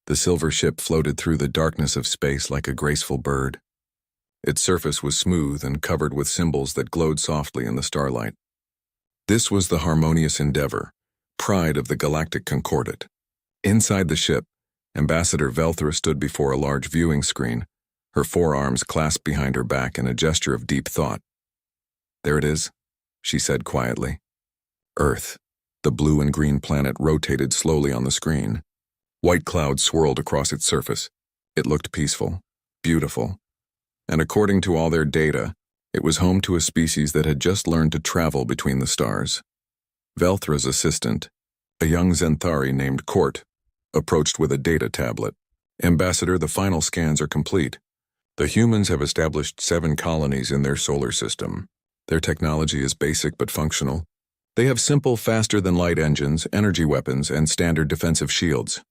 The silver ship floated through the darkness of space like a graceful bird. Its surface was smooth and covered with symbols that glowed softly in the starlight. This was the Harmonious Endeavor, pride of the Galactic Concordat. Inside the ship, Ambassador Velthra stood before a large viewing screen, her forearms clasped behind her back in a gesture of deep thought. "There it is," she said quietly. Earth. The blue and green planet rotated slowly on the screen. White clouds swirled across its surface. It looked peaceful, beautiful, and according to all their data, it was home to a species that had just learned to travel between the stars. Velthra's assistant, a young Zenthari named Court, approached with a data tablet. "Ambassador, the final scans are complete. The humans have established 7 colonies in their solar system. Their technology is basic but functional. They have simple, faster-than-light engines, energy weapons, and standard defensive shields."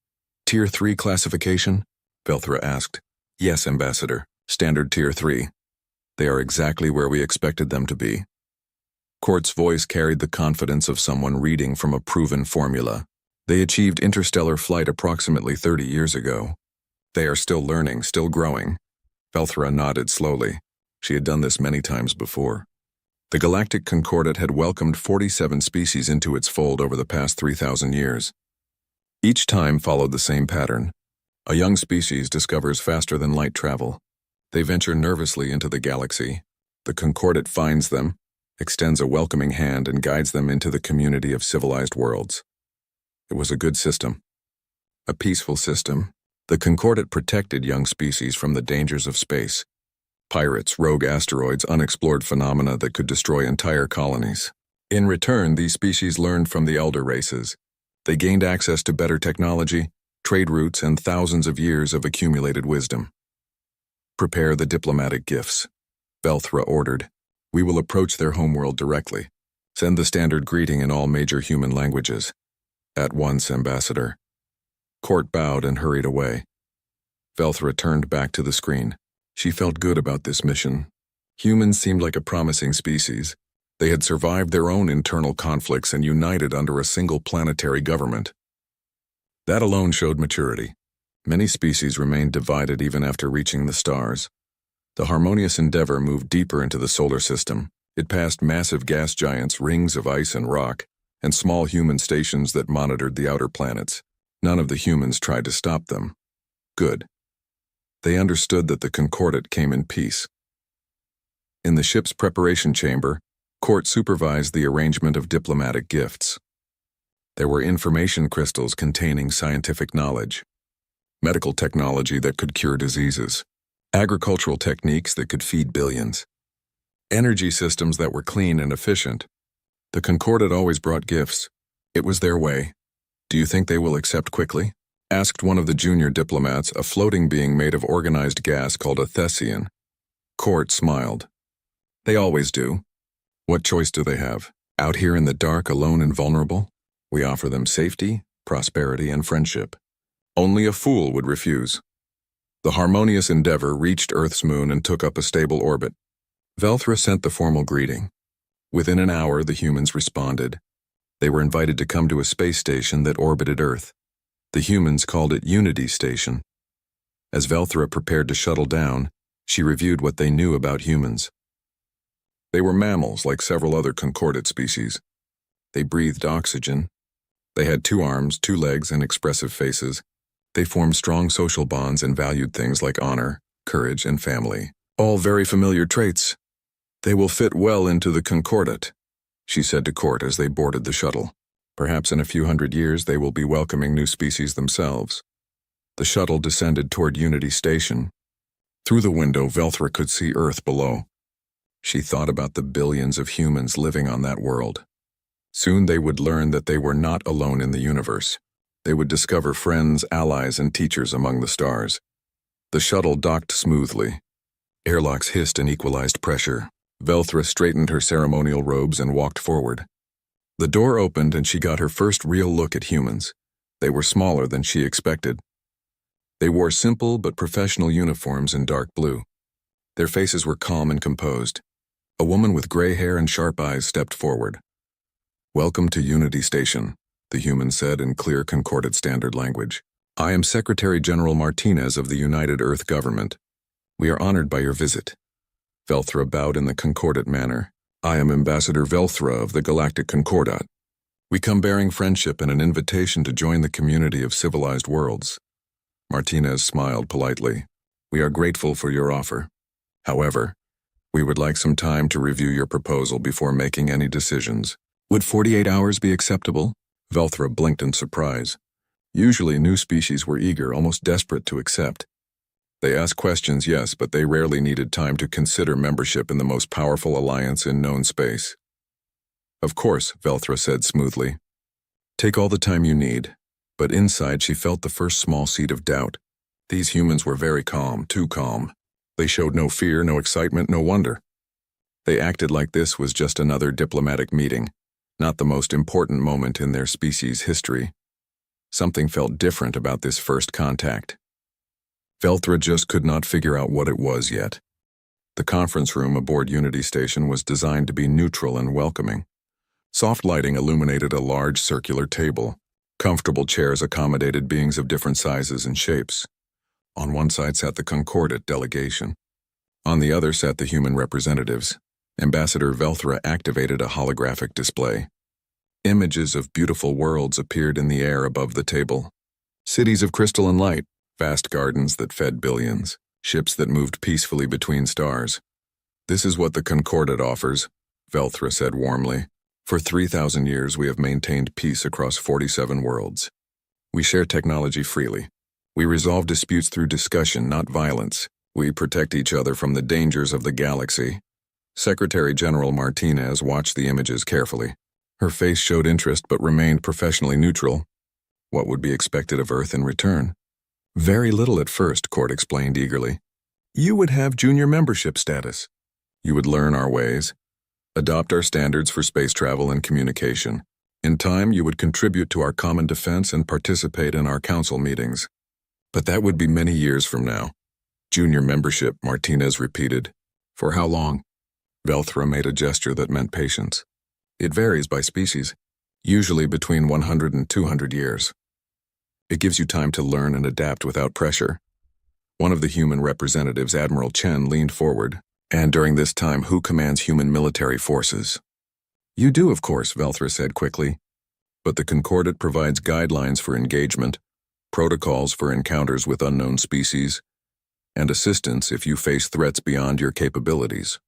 "Tier 3 classification?" Velthra asked. "Yes, Ambassador. Standard Tier 3. They are exactly where we expected them to be." Court's voice carried the confidence of someone reading from a proven formula. "They achieved interstellar flight approximately 30 years ago. They are still learning, still growing." Velthra nodded slowly. She had done this many times before. The Galactic Concordat had welcomed 47 species into its fold over the past 3,000 years. Each time followed the same pattern. A young species discovers faster-than-light travel. They venture nervously into the galaxy. The Concordat finds them, extends a welcoming hand, and guides them into the community of civilized worlds. It was a good system. A peaceful system. The Concordat protected young species from the dangers of space. Pirates, rogue asteroids, unexplored phenomena that could destroy entire colonies. In return, these species learned from the elder races. They gained access to better technology, trade routes, and thousands of years of accumulated wisdom. "Prepare the diplomatic gifts," Velthra ordered. "We will approach their homeworld directly. Send the standard greeting in all major human languages." "At once, Ambassador." Court bowed and hurried away. Velthra turned back to the screen. She felt good about this mission. Humans seemed like a promising species. They had survived their own internal conflicts and united under a single planetary government. That alone showed maturity. Many species remained divided even after reaching the stars. The Harmonious Endeavor moved deeper into the solar system. It passed massive gas giants, rings of ice and rock, and small human stations that monitored the outer planets. None of the humans tried to stop them. Good. They understood that the Concordat came in peace. In the ship's preparation chamber, Court supervised the arrangement of diplomatic gifts. There were information crystals containing scientific knowledge, medical technology that could cure diseases, agricultural techniques that could feed billions, energy systems that were clean and efficient. The Concordat always brought gifts. It was their way. "Do you think they will accept quickly?" asked one of the junior diplomats, a floating being made of organized gas called a Thessian. Court smiled. "They always do. What choice do they have? Out here in the dark, alone and vulnerable? We offer them safety, prosperity, and friendship. Only a fool would refuse." The Harmonious Endeavor reached Earth's moon and took up a stable orbit. Velthra sent the formal greeting. Within an hour, the humans responded. They were invited to come to a space station that orbited Earth. The humans called it Unity Station. As Velthra prepared to shuttle down, she reviewed what they knew about humans. They were mammals like several other Concordat species. They breathed oxygen. They had 2 arms, 2 legs, and expressive faces. They formed strong social bonds and valued things like honor, courage, and family. All very familiar traits. "They will fit well into the Concordat," she said to Court as they boarded the shuttle. "Perhaps in a few hundred years they will be welcoming new species themselves." The shuttle descended toward Unity Station. Through the window, Velthra could see Earth below. She thought about the billions of humans living on that world. Soon they would learn that they were not alone in the universe. They would discover friends, allies, and teachers among the stars. The shuttle docked smoothly. Airlocks hissed and equalized pressure. Velthra straightened her ceremonial robes and walked forward. The door opened and she got her first real look at humans. They were smaller than she expected. They wore simple but professional uniforms in dark blue. Their faces were calm and composed. A woman with gray hair and sharp eyes stepped forward. "Welcome to Unity Station," the human said in clear Concordat standard language. I am Secretary General Martinez of the United Earth Government. We are honored by your visit. Velthra bowed in the concordate manner. I am Ambassador Velthra of the Galactic Concordat. We come bearing friendship and an invitation to join the community of civilized worlds. Martinez smiled politely. We are grateful for your offer. However, we would like some time to review your proposal before making any decisions. Would 48 hours be acceptable? Velthra blinked in surprise. Usually new species were eager, almost desperate to accept. They asked questions, yes, but they rarely needed time to consider membership in the most powerful alliance in known space. Of course, Velthra said smoothly. Take all the time you need. But inside she felt the first small seed of doubt. These humans were very calm, too calm. They showed no fear, no excitement, no wonder. They acted like this was just another diplomatic meeting, not the most important moment in their species' history. Something felt different about this first contact. Velthra just could not figure out what it was yet. The conference room aboard Unity Station was designed to be neutral and welcoming. Soft lighting illuminated a large circular table. Comfortable chairs accommodated beings of different sizes and shapes. On one side sat the Concordat delegation. On the other sat the human representatives. Ambassador Velthra activated a holographic display. Images of beautiful worlds appeared in the air above the table. Cities of crystal and light, vast gardens that fed billions, ships that moved peacefully between stars. This is what the Concordat offers, Velthra said warmly. For 3,000 years we have maintained peace across 47 worlds. We share technology freely. We resolve disputes through discussion, not violence. We protect each other from the dangers of the galaxy. Secretary General Martinez watched the images carefully. Her face showed interest but remained professionally neutral. What would be expected of Earth in return? Very little at first, Court explained eagerly. You would have junior membership status. You would learn our ways, adopt our standards for space travel and communication. In time, you would contribute to our common defense and participate in our council meetings. But that would be many years from now. Junior membership, Martinez repeated. For how long? Velthra made a gesture that meant patience. It varies by species, usually between 100 and 200 years. It gives you time to learn and adapt without pressure. One of the human representatives, Admiral Chen, leaned forward. And during this time, who commands human military forces? You do, of course, Velthra said quickly. But the Concordat provides guidelines for engagement, protocols for encounters with unknown species, and assistance if you face threats beyond your capabilities.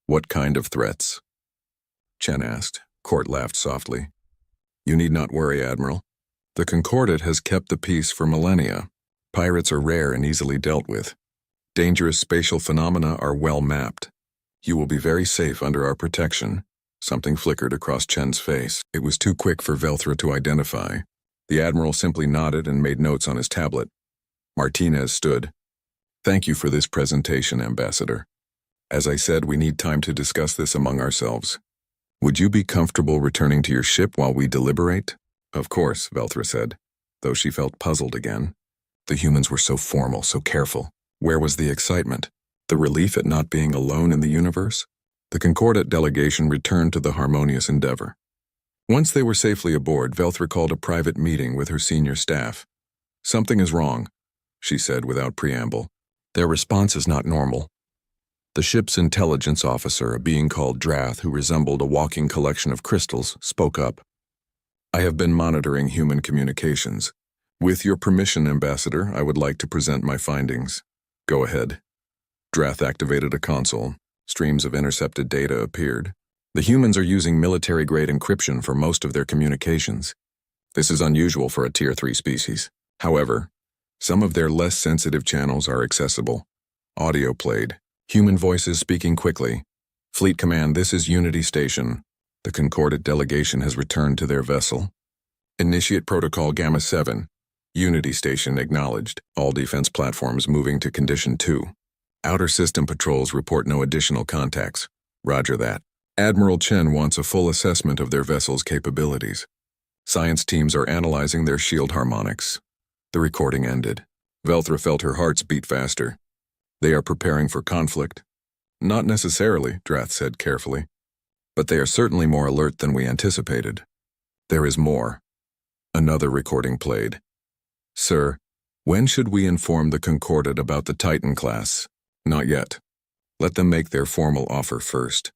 What kind of threats? Chen asked. Court laughed softly. You need not worry, Admiral. The Concordat has kept the peace for millennia. Pirates are rare and easily dealt with. Dangerous spatial phenomena are well mapped. You will be very safe under our protection. Something flickered across Chen's face. It was too quick for Velthra to identify. The Admiral simply nodded and made notes on his tablet. Martinez stood. Thank you for this presentation, Ambassador. As I said, we need time to discuss this among ourselves. Would you be comfortable returning to your ship while we deliberate? Of course, Velthra said, though she felt puzzled again. The humans were so formal, so careful. Where was the excitement? The relief at not being alone in the universe? The Concordat delegation returned to the harmonious endeavor. Once they were safely aboard, Velthra called a private meeting with her senior staff. Something is wrong, she said without preamble. Their response is not normal. The ship's intelligence officer, a being called Drath, who resembled a walking collection of crystals, spoke up. I have been monitoring human communications. With your permission, Ambassador, I would like to present my findings. Go ahead. Drath activated a console. Streams of intercepted data appeared. The humans are using military-grade encryption for most of their communications. This is unusual for a Tier 3 species. However, some of their less sensitive channels are accessible. Audio played. Human voices speaking quickly. Fleet Command, this is Unity Station. The Concordat delegation has returned to their vessel. Initiate Protocol Gamma 7. Unity Station acknowledged. All defense platforms moving to Condition 2. Outer system patrols report no additional contacts. Roger that. Admiral Chen wants a full assessment of their vessel's capabilities. Science teams are analyzing their shield harmonics. The recording ended. Velthra felt her hearts beat faster. They are preparing for conflict. Not necessarily, Drath said carefully. But they are certainly more alert than we anticipated. There is more. Another recording played. Sir, when should we inform the Concordat about the Titan class? Not yet. Let them make their formal offer first.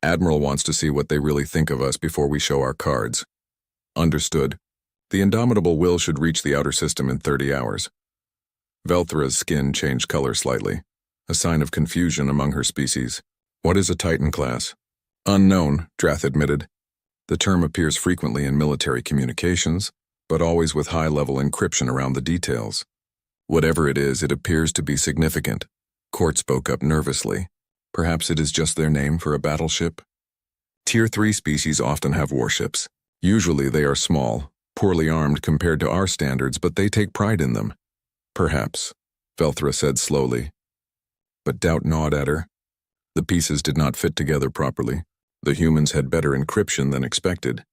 Admiral wants to see what they really think of us before we show our cards. Understood. The indomitable will should reach the outer system in 30 hours. Velthra's skin changed color slightly, a sign of confusion among her species. What is a Titan class? Unknown, Drath admitted. The term appears frequently in military communications, but always with high-level encryption around the details. Whatever it is, it appears to be significant. Court spoke up nervously. Perhaps it is just their name for a battleship? Tier 3 species often have warships. Usually they are small, poorly armed compared to our standards, but they take pride in them. Perhaps, Velthra said slowly. But doubt gnawed at her. The pieces did not fit together properly. The humans had better encryption than expected.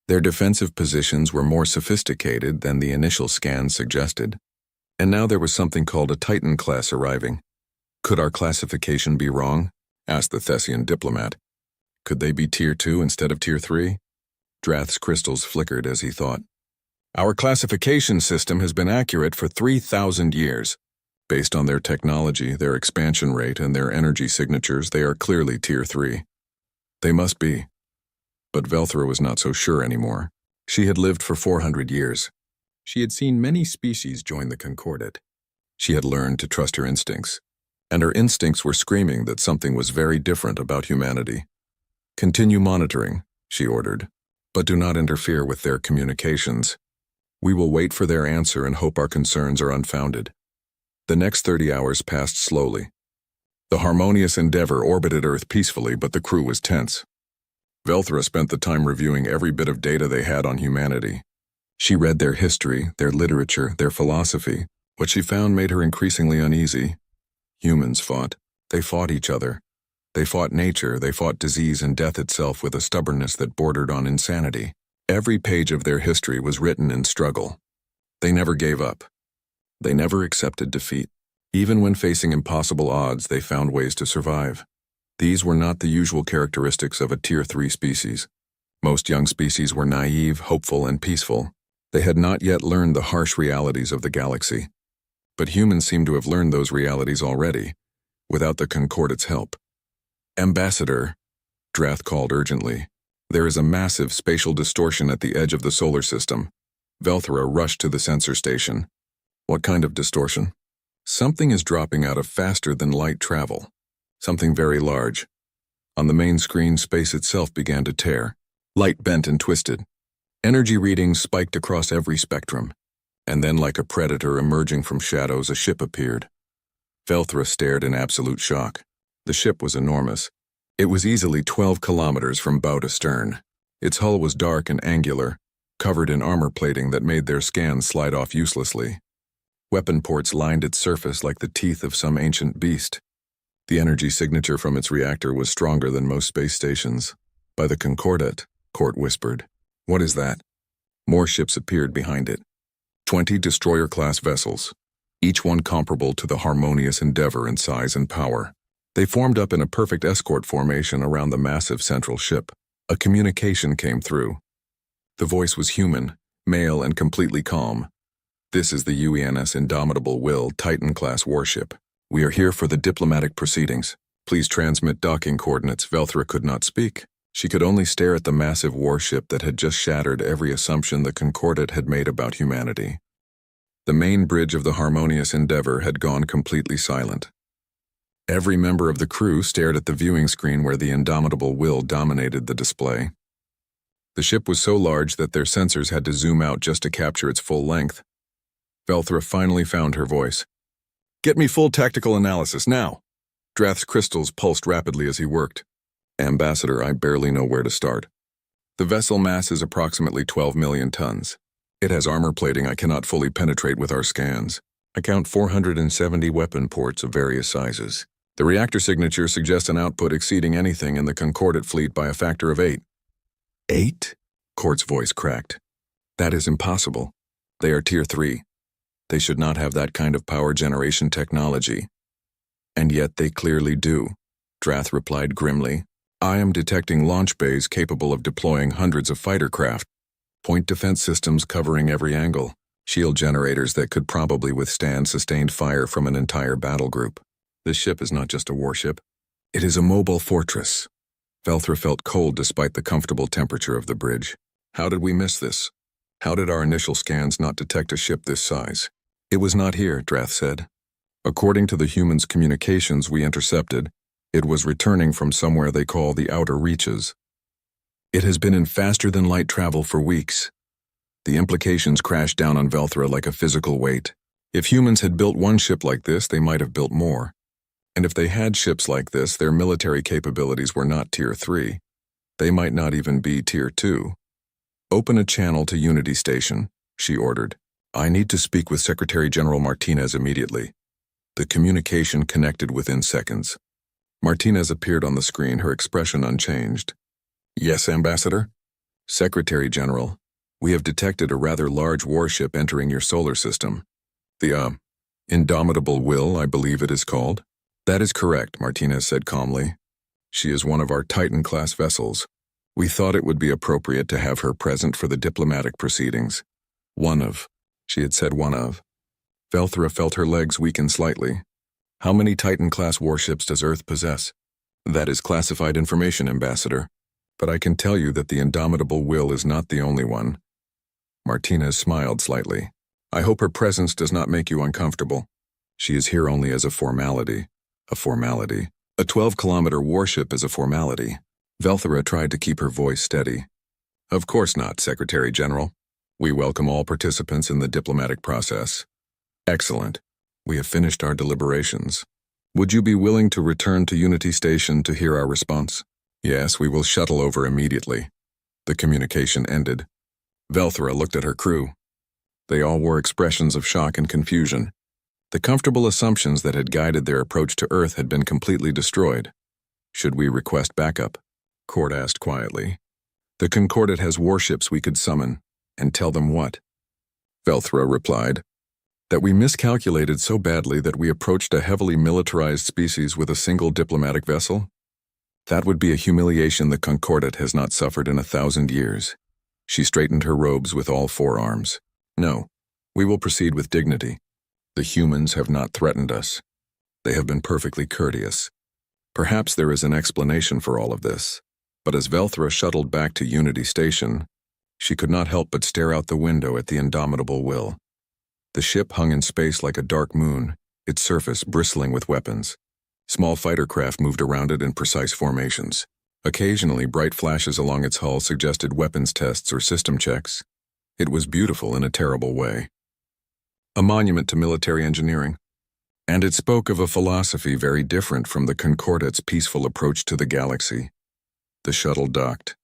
Their defensive positions were more sophisticated than the initial scans suggested. And now there was something called a Titan class arriving. Could our classification be wrong? Asked the Thessian diplomat. Could they be Tier 2 instead of Tier 3? Drath's crystals flickered as he thought. Our classification system has been accurate for 3,000 years. Based on their technology, their expansion rate, and their energy signatures, they are clearly Tier 3. They must be. But Velthra was not so sure anymore. She had lived for 400 years. She had seen many species join the Concordat. She had learned to trust her instincts. And her instincts were screaming that something was very different about humanity. Continue monitoring, she ordered, but do not interfere with their communications. We will wait for their answer and hope our concerns are unfounded. The next 30 hours passed slowly. The harmonious Endeavor orbited Earth peacefully, but the crew was tense. Velthra spent the time reviewing every bit of data they had on humanity. She read their history, their literature, their philosophy. What she found made her increasingly uneasy. Humans fought. They fought each other. They fought nature, they fought disease and death itself with a stubbornness that bordered on insanity. Every page of their history was written in struggle. They never gave up. They never accepted defeat. Even when facing impossible odds, they found ways to survive. These were not the usual characteristics of a Tier 3 species. Most young species were naive, hopeful, and peaceful. They had not yet learned the harsh realities of the galaxy. But humans seemed to have learned those realities already, without the Concordat's help. Ambassador, Drath called urgently. There is a massive spatial distortion at the edge of the solar system. Velthra rushed to the sensor station. What kind of distortion? Something is dropping out of faster-than-light travel. Something very large. On the main screen, space itself began to tear. Light bent and twisted. Energy readings spiked across every spectrum. And then, like a predator emerging from shadows, a ship appeared. Velthra stared in absolute shock. The ship was enormous. It was easily 12 kilometers from bow to stern. Its hull was dark and angular, covered in armor plating that made their scans slide off uselessly. Weapon ports lined its surface like the teeth of some ancient beast. The energy signature from its reactor was stronger than most space stations. By the Concordat, Court whispered. What is that? More ships appeared behind it. 20 destroyer-class vessels, each one comparable to the harmonious Endeavor in size and power. They formed up in a perfect escort formation around the massive central ship. A communication came through. The voice was human, male, and completely calm. This is the UENS Indomitable Will Titan-class warship. We are here for the diplomatic proceedings. Please transmit docking coordinates. Velthra could not speak. She could only stare at the massive warship that had just shattered every assumption the Concordat had made about humanity. The main bridge of the harmonious Endeavor had gone completely silent. Every member of the crew stared at the viewing screen where the Indomitable Will dominated the display. The ship was so large that their sensors had to zoom out just to capture its full length. Velthra finally found her voice. Get me full tactical analysis, now! Drath's crystals pulsed rapidly as he worked. Ambassador, I barely know where to start. The vessel mass is approximately 12 million tons. It has armor plating I cannot fully penetrate with our scans. I count 470 weapon ports of various sizes. The reactor signature suggests an output exceeding anything in the Concordat fleet by a factor of 8. 8? Court's voice cracked. That is impossible. They are Tier 3. They should not have that kind of power generation technology. And yet they clearly do, Drath replied grimly. I am detecting launch bays capable of deploying hundreds of fighter craft, point defense systems covering every angle, shield generators that could probably withstand sustained fire from an entire battle group. This ship is not just a warship. It is a mobile fortress. Velthra felt cold despite the comfortable temperature of the bridge. How did we miss this? How did our initial scans not detect a ship this size? It was not here, Drath said. According to the humans' communications we intercepted, it was returning from somewhere they call the outer reaches. It has been in faster-than-light travel for weeks. The implications crashed down on Velthra like a physical weight. If humans had built one ship like this, they might have built more. And if they had ships like this, their military capabilities were not Tier 3. They might not even be Tier 2. Open a channel to Unity Station, she ordered. I need to speak with Secretary General Martinez immediately. The communication connected within seconds. Martinez appeared on the screen, her expression unchanged. Yes, Ambassador? Secretary General, we have detected a rather large warship entering your solar system. The, Indomitable Will, I believe it is called. That is correct, Martinez said calmly. She is one of our Titan-class vessels. We thought it would be appropriate to have her present for the diplomatic proceedings. She had said one of. Velthra felt her legs weaken slightly. How many Titan-class warships does Earth possess? That is classified information, Ambassador. But I can tell you that the Indomitable Will is not the only one. Martinez smiled slightly. I hope her presence does not make you uncomfortable. She is here only as a formality. A formality. A 12-kilometer warship is a formality. Velthra tried to keep her voice steady. Of course not, Secretary General. We welcome all participants in the diplomatic process. Excellent. We have finished our deliberations. Would you be willing to return to Unity Station to hear our response? Yes, we will shuttle over immediately. The communication ended. Velthra looked at her crew. They all wore expressions of shock and confusion. The comfortable assumptions that had guided their approach to Earth had been completely destroyed. Should we request backup? Cord asked quietly. The Concordat has warships we could summon. And tell them what? Velthra replied. That we miscalculated so badly that we approached a heavily militarized species with a single diplomatic vessel? That would be a humiliation the Concordat has not suffered in 1,000 years. She straightened her robes with all four arms. No, we will proceed with dignity. The humans have not threatened us. They have been perfectly courteous. Perhaps there is an explanation for all of this, but as Velthra shuttled back to Unity Station, she could not help but stare out the window at the Indomitable Will. The ship hung in space like a dark moon, its surface bristling with weapons. Small fighter craft moved around it in precise formations. Occasionally, bright flashes along its hull suggested weapons tests or system checks. It was beautiful in a terrible way. A monument to military engineering. And it spoke of a philosophy very different from the Concordat's peaceful approach to the galaxy. The shuttle docked.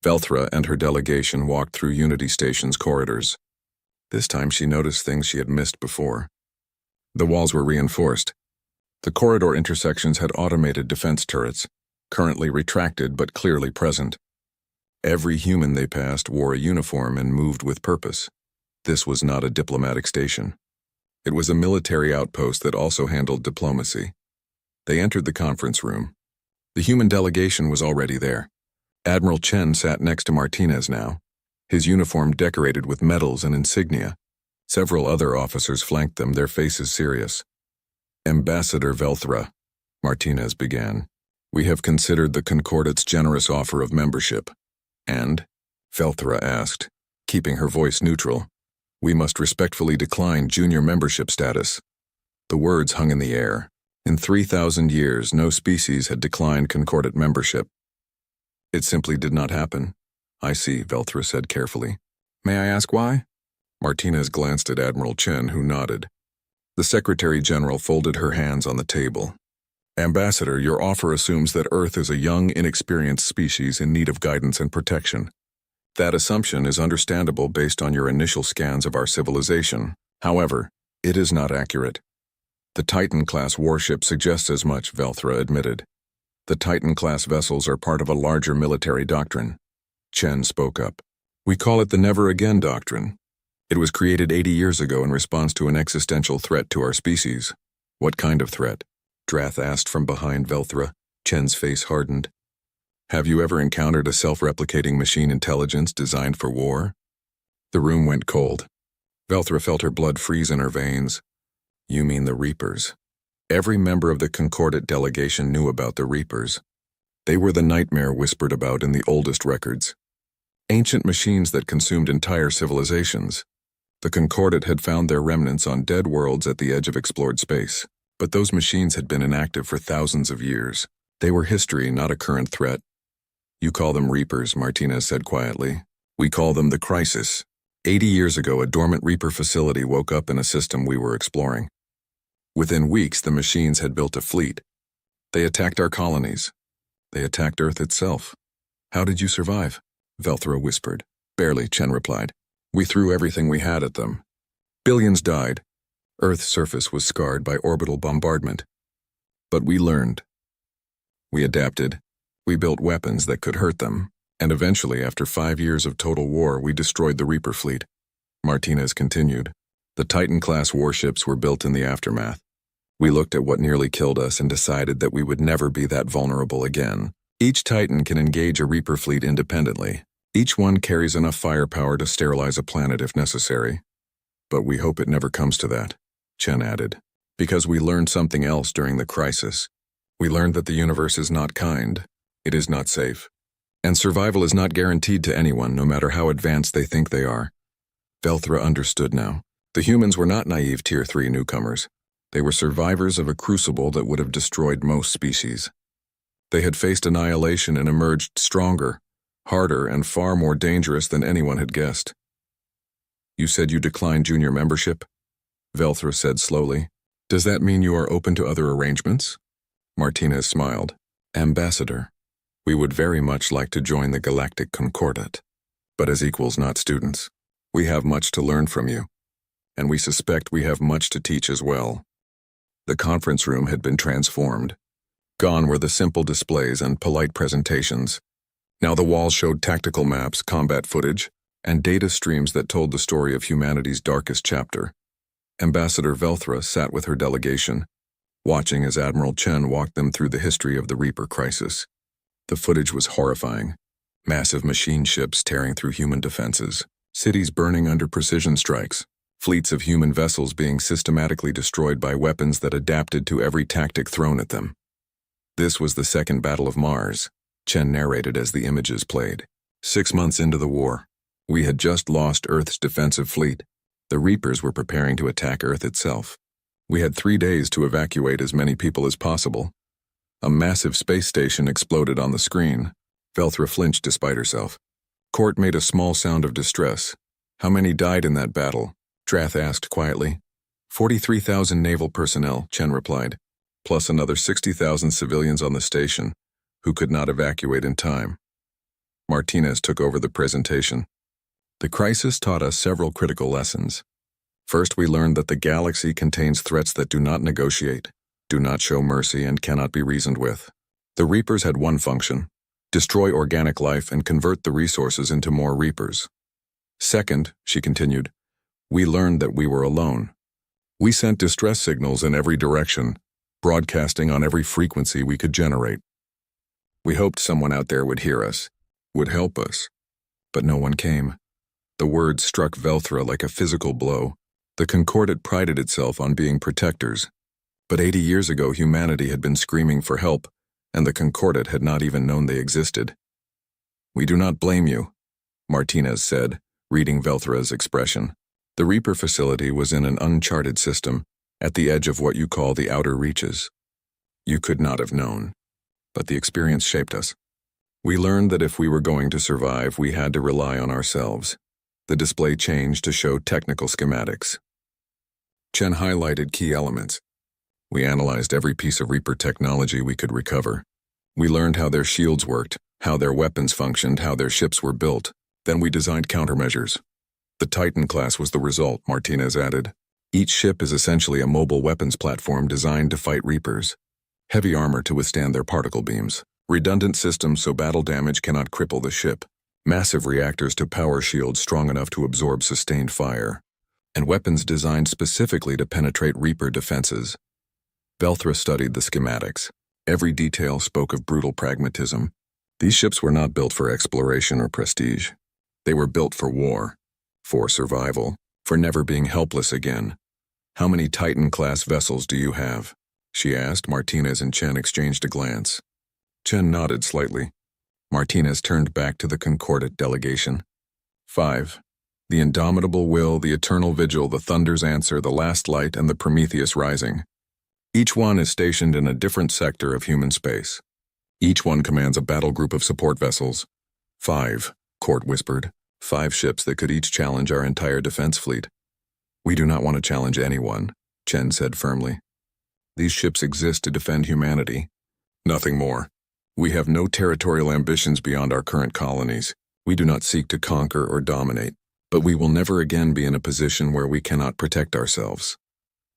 Velthra and her delegation walked through Unity Station's corridors. This time she noticed things she had missed before. The walls were reinforced. The corridor intersections had automated defense turrets, currently retracted but clearly present. Every human they passed wore a uniform and moved with purpose. This was not a diplomatic station. It was a military outpost that also handled diplomacy. They entered the conference room. The human delegation was already there. Admiral Chen sat next to Martinez now, his uniform decorated with medals and insignia. Several other officers flanked them, their faces serious. Ambassador Velthra, Martinez began, we have considered the Concordat's generous offer of membership. And, Velthra asked, keeping her voice neutral, we must respectfully decline junior membership status. The words hung in the air. In 3,000 years, no species had declined Concordat membership. It simply did not happen. I see, Velthra said carefully. May I ask why? Martinez glanced at Admiral Chen, who nodded. The Secretary General folded her hands on the table. Ambassador, your offer assumes that Earth is a young, inexperienced species in need of guidance and protection. That assumption is understandable based on your initial scans of our civilization. However, it is not accurate. The Titan-class warship suggests as much, Velthra admitted. The Titan-class vessels are part of a larger military doctrine. Chen spoke up. We call it the Never Again Doctrine. It was created 80 years ago in response to an existential threat to our species. What kind of threat? Drath asked from behind Velthra. Chen's face hardened. Have you ever encountered a self-replicating machine intelligence designed for war? The room went cold. Velthra felt her blood freeze in her veins. You mean the Reapers? Every member of the Concordat delegation knew about the Reapers. They were the nightmare whispered about in the oldest records. Ancient machines that consumed entire civilizations. The Concordat had found their remnants on dead worlds at the edge of explored space, but those machines had been inactive for thousands of years. They were history, not a current threat. You call them Reapers, Martinez said quietly. We call them the Crisis. 80 years ago, a dormant Reaper facility woke up in a system we were exploring. Within weeks, the machines had built a fleet. They attacked our colonies. They attacked Earth itself. How did you survive? Velthra whispered. Barely, Chen replied. We threw everything we had at them. Billions died. Earth's surface was scarred by orbital bombardment. But we learned. We adapted. We built weapons that could hurt them. And eventually, after 5 years of total war, we destroyed the Reaper fleet. Martinez continued. The Titan-class warships were built in the aftermath. We looked at what nearly killed us and decided that we would never be that vulnerable again. Each Titan can engage a Reaper fleet independently. Each one carries enough firepower to sterilize a planet if necessary. But we hope it never comes to that, Chen added. Because we learned something else during the crisis. We learned that the universe is not kind. It is not safe. And survival is not guaranteed to anyone, no matter how advanced they think they are. Velthra understood now. The humans were not naive Tier 3 newcomers. They were survivors of a crucible that would have destroyed most species. They had faced annihilation and emerged stronger, harder, and far more dangerous than anyone had guessed. You said you declined junior membership? Velthra said slowly. Does that mean you are open to other arrangements? Martinez smiled. Ambassador, we would very much like to join the Galactic Concordat, but as equals, not students. We have much to learn from you, and we suspect we have much to teach as well. The conference room had been transformed. Gone were the simple displays and polite presentations. Now the walls showed tactical maps, combat footage, and data streams that told the story of humanity's darkest chapter. Ambassador Velthra sat with her delegation, watching as Admiral Chen walked them through the history of the Reaper crisis. The footage was horrifying. Massive machine ships tearing through human defenses, cities burning under precision strikes, fleets of human vessels being systematically destroyed by weapons that adapted to every tactic thrown at them. This was the Second Battle of Mars, Chen narrated as the images played. 6 months into the war, we had just lost Earth's defensive fleet. The Reapers were preparing to attack Earth itself. We had 3 days to evacuate as many people as possible. A massive space station exploded on the screen. Velthra flinched despite herself. Court made a small sound of distress. How many died in that battle? Drath asked quietly. 43,000 naval personnel, Chen replied, plus another 60,000 civilians on the station, who could not evacuate in time. Martinez took over the presentation. The crisis taught us several critical lessons. First, we learned that the galaxy contains threats that do not negotiate, do not show mercy, and cannot be reasoned with. The Reapers had one function: destroy organic life and convert the resources into more Reapers. Second, she continued, we learned that we were alone. We sent distress signals in every direction, broadcasting on every frequency we could generate. We hoped someone out there would hear us, would help us, but no one came. The words struck Velthra like a physical blow. The Concordat prided itself on being protectors, but 80 years ago humanity had been screaming for help, and the Concordat had not even known they existed. We do not blame you, Martinez said, reading Velthra's expression. The Reaper facility was in an uncharted system, at the edge of what you call the outer reaches. You could not have known, but the experience shaped us. We learned that if we were going to survive, we had to rely on ourselves. The display changed to show technical schematics. Chen highlighted key elements. We analyzed every piece of Reaper technology we could recover. We learned how their shields worked, how their weapons functioned, how their ships were built. Then we designed countermeasures. The Titan class was the result, Martinez added. Each ship is essentially a mobile weapons platform designed to fight Reapers. Heavy armor to withstand their particle beams. Redundant systems so battle damage cannot cripple the ship. Massive reactors to power shields strong enough to absorb sustained fire. And weapons designed specifically to penetrate Reaper defenses. Velthra studied the schematics. Every detail spoke of brutal pragmatism. These ships were not built for exploration or prestige. They were built for war, for survival, for never being helpless again. "How many Titan-class vessels do you have?" she asked. Martinez and Chen exchanged a glance. Chen nodded slightly. Martinez turned back to the Concordat delegation. 5. The Indomitable Will, the Eternal Vigil, the Thunder's Answer, the Last Light, and the Prometheus Rising. Each one is stationed in a different sector of human space. Each one commands a battle group of support vessels. 5, Court whispered. 5 ships that could each challenge our entire defense fleet. "We do not want to challenge anyone," Chen said firmly. "These ships exist to defend humanity. Nothing more. We have no territorial ambitions beyond our current colonies. We do not seek to conquer or dominate, but we will never again be in a position where we cannot protect ourselves."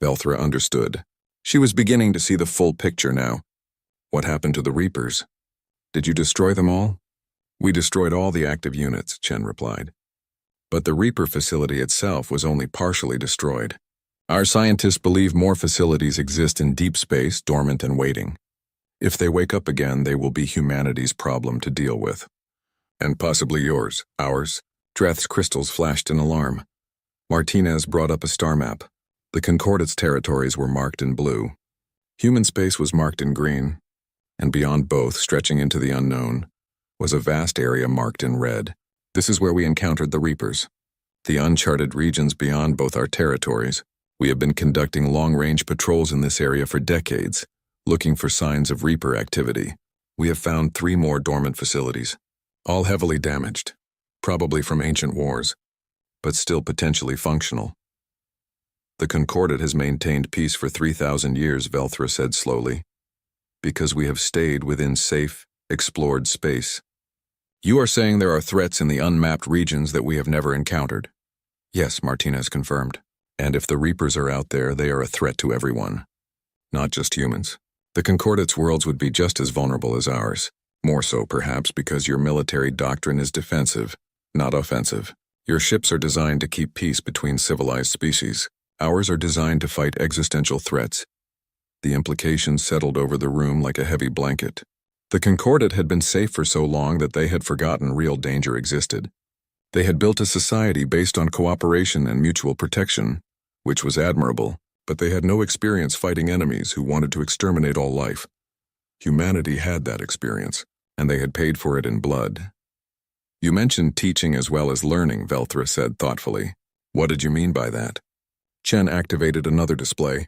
Velthra understood. She was beginning to see the full picture now. "What happened to the Reapers? Did you destroy them all?" "We destroyed all the active units," Chen replied. "But the Reaper facility itself was only partially destroyed. Our scientists believe more facilities exist in deep space, dormant and waiting. If they wake up again, they will be humanity's problem to deal with. And possibly yours, ours." Dreth's crystals flashed in alarm. Martinez brought up a star map. The Concordat's territories were marked in blue. Human space was marked in green, and beyond both, stretching into the unknown, was a vast area marked in red. "This is where we encountered the Reapers. The uncharted regions beyond both our territories. We have been conducting long-range patrols in this area for decades, looking for signs of Reaper activity. We have found 3 more dormant facilities, all heavily damaged, probably from ancient wars, but still potentially functional." "The Concordat has maintained peace for 3,000 years, Velthra said slowly, "because we have stayed within safe, explored space." "You are saying there are threats in the unmapped regions that we have never encountered?" "Yes," Martinez confirmed. "And if the Reapers are out there, they are a threat to everyone, not just humans. The Concordat's worlds would be just as vulnerable as ours. More so, perhaps, because your military doctrine is defensive, not offensive. Your ships are designed to keep peace between civilized species. Ours are designed to fight existential threats." The implications settled over the room like a heavy blanket. The Concordat had been safe for so long that they had forgotten real danger existed. They had built a society based on cooperation and mutual protection, which was admirable, but they had no experience fighting enemies who wanted to exterminate all life. Humanity had that experience, and they had paid for it in blood. "You mentioned teaching as well as learning," Velthra said thoughtfully. "What did you mean by that?" Chen activated another display.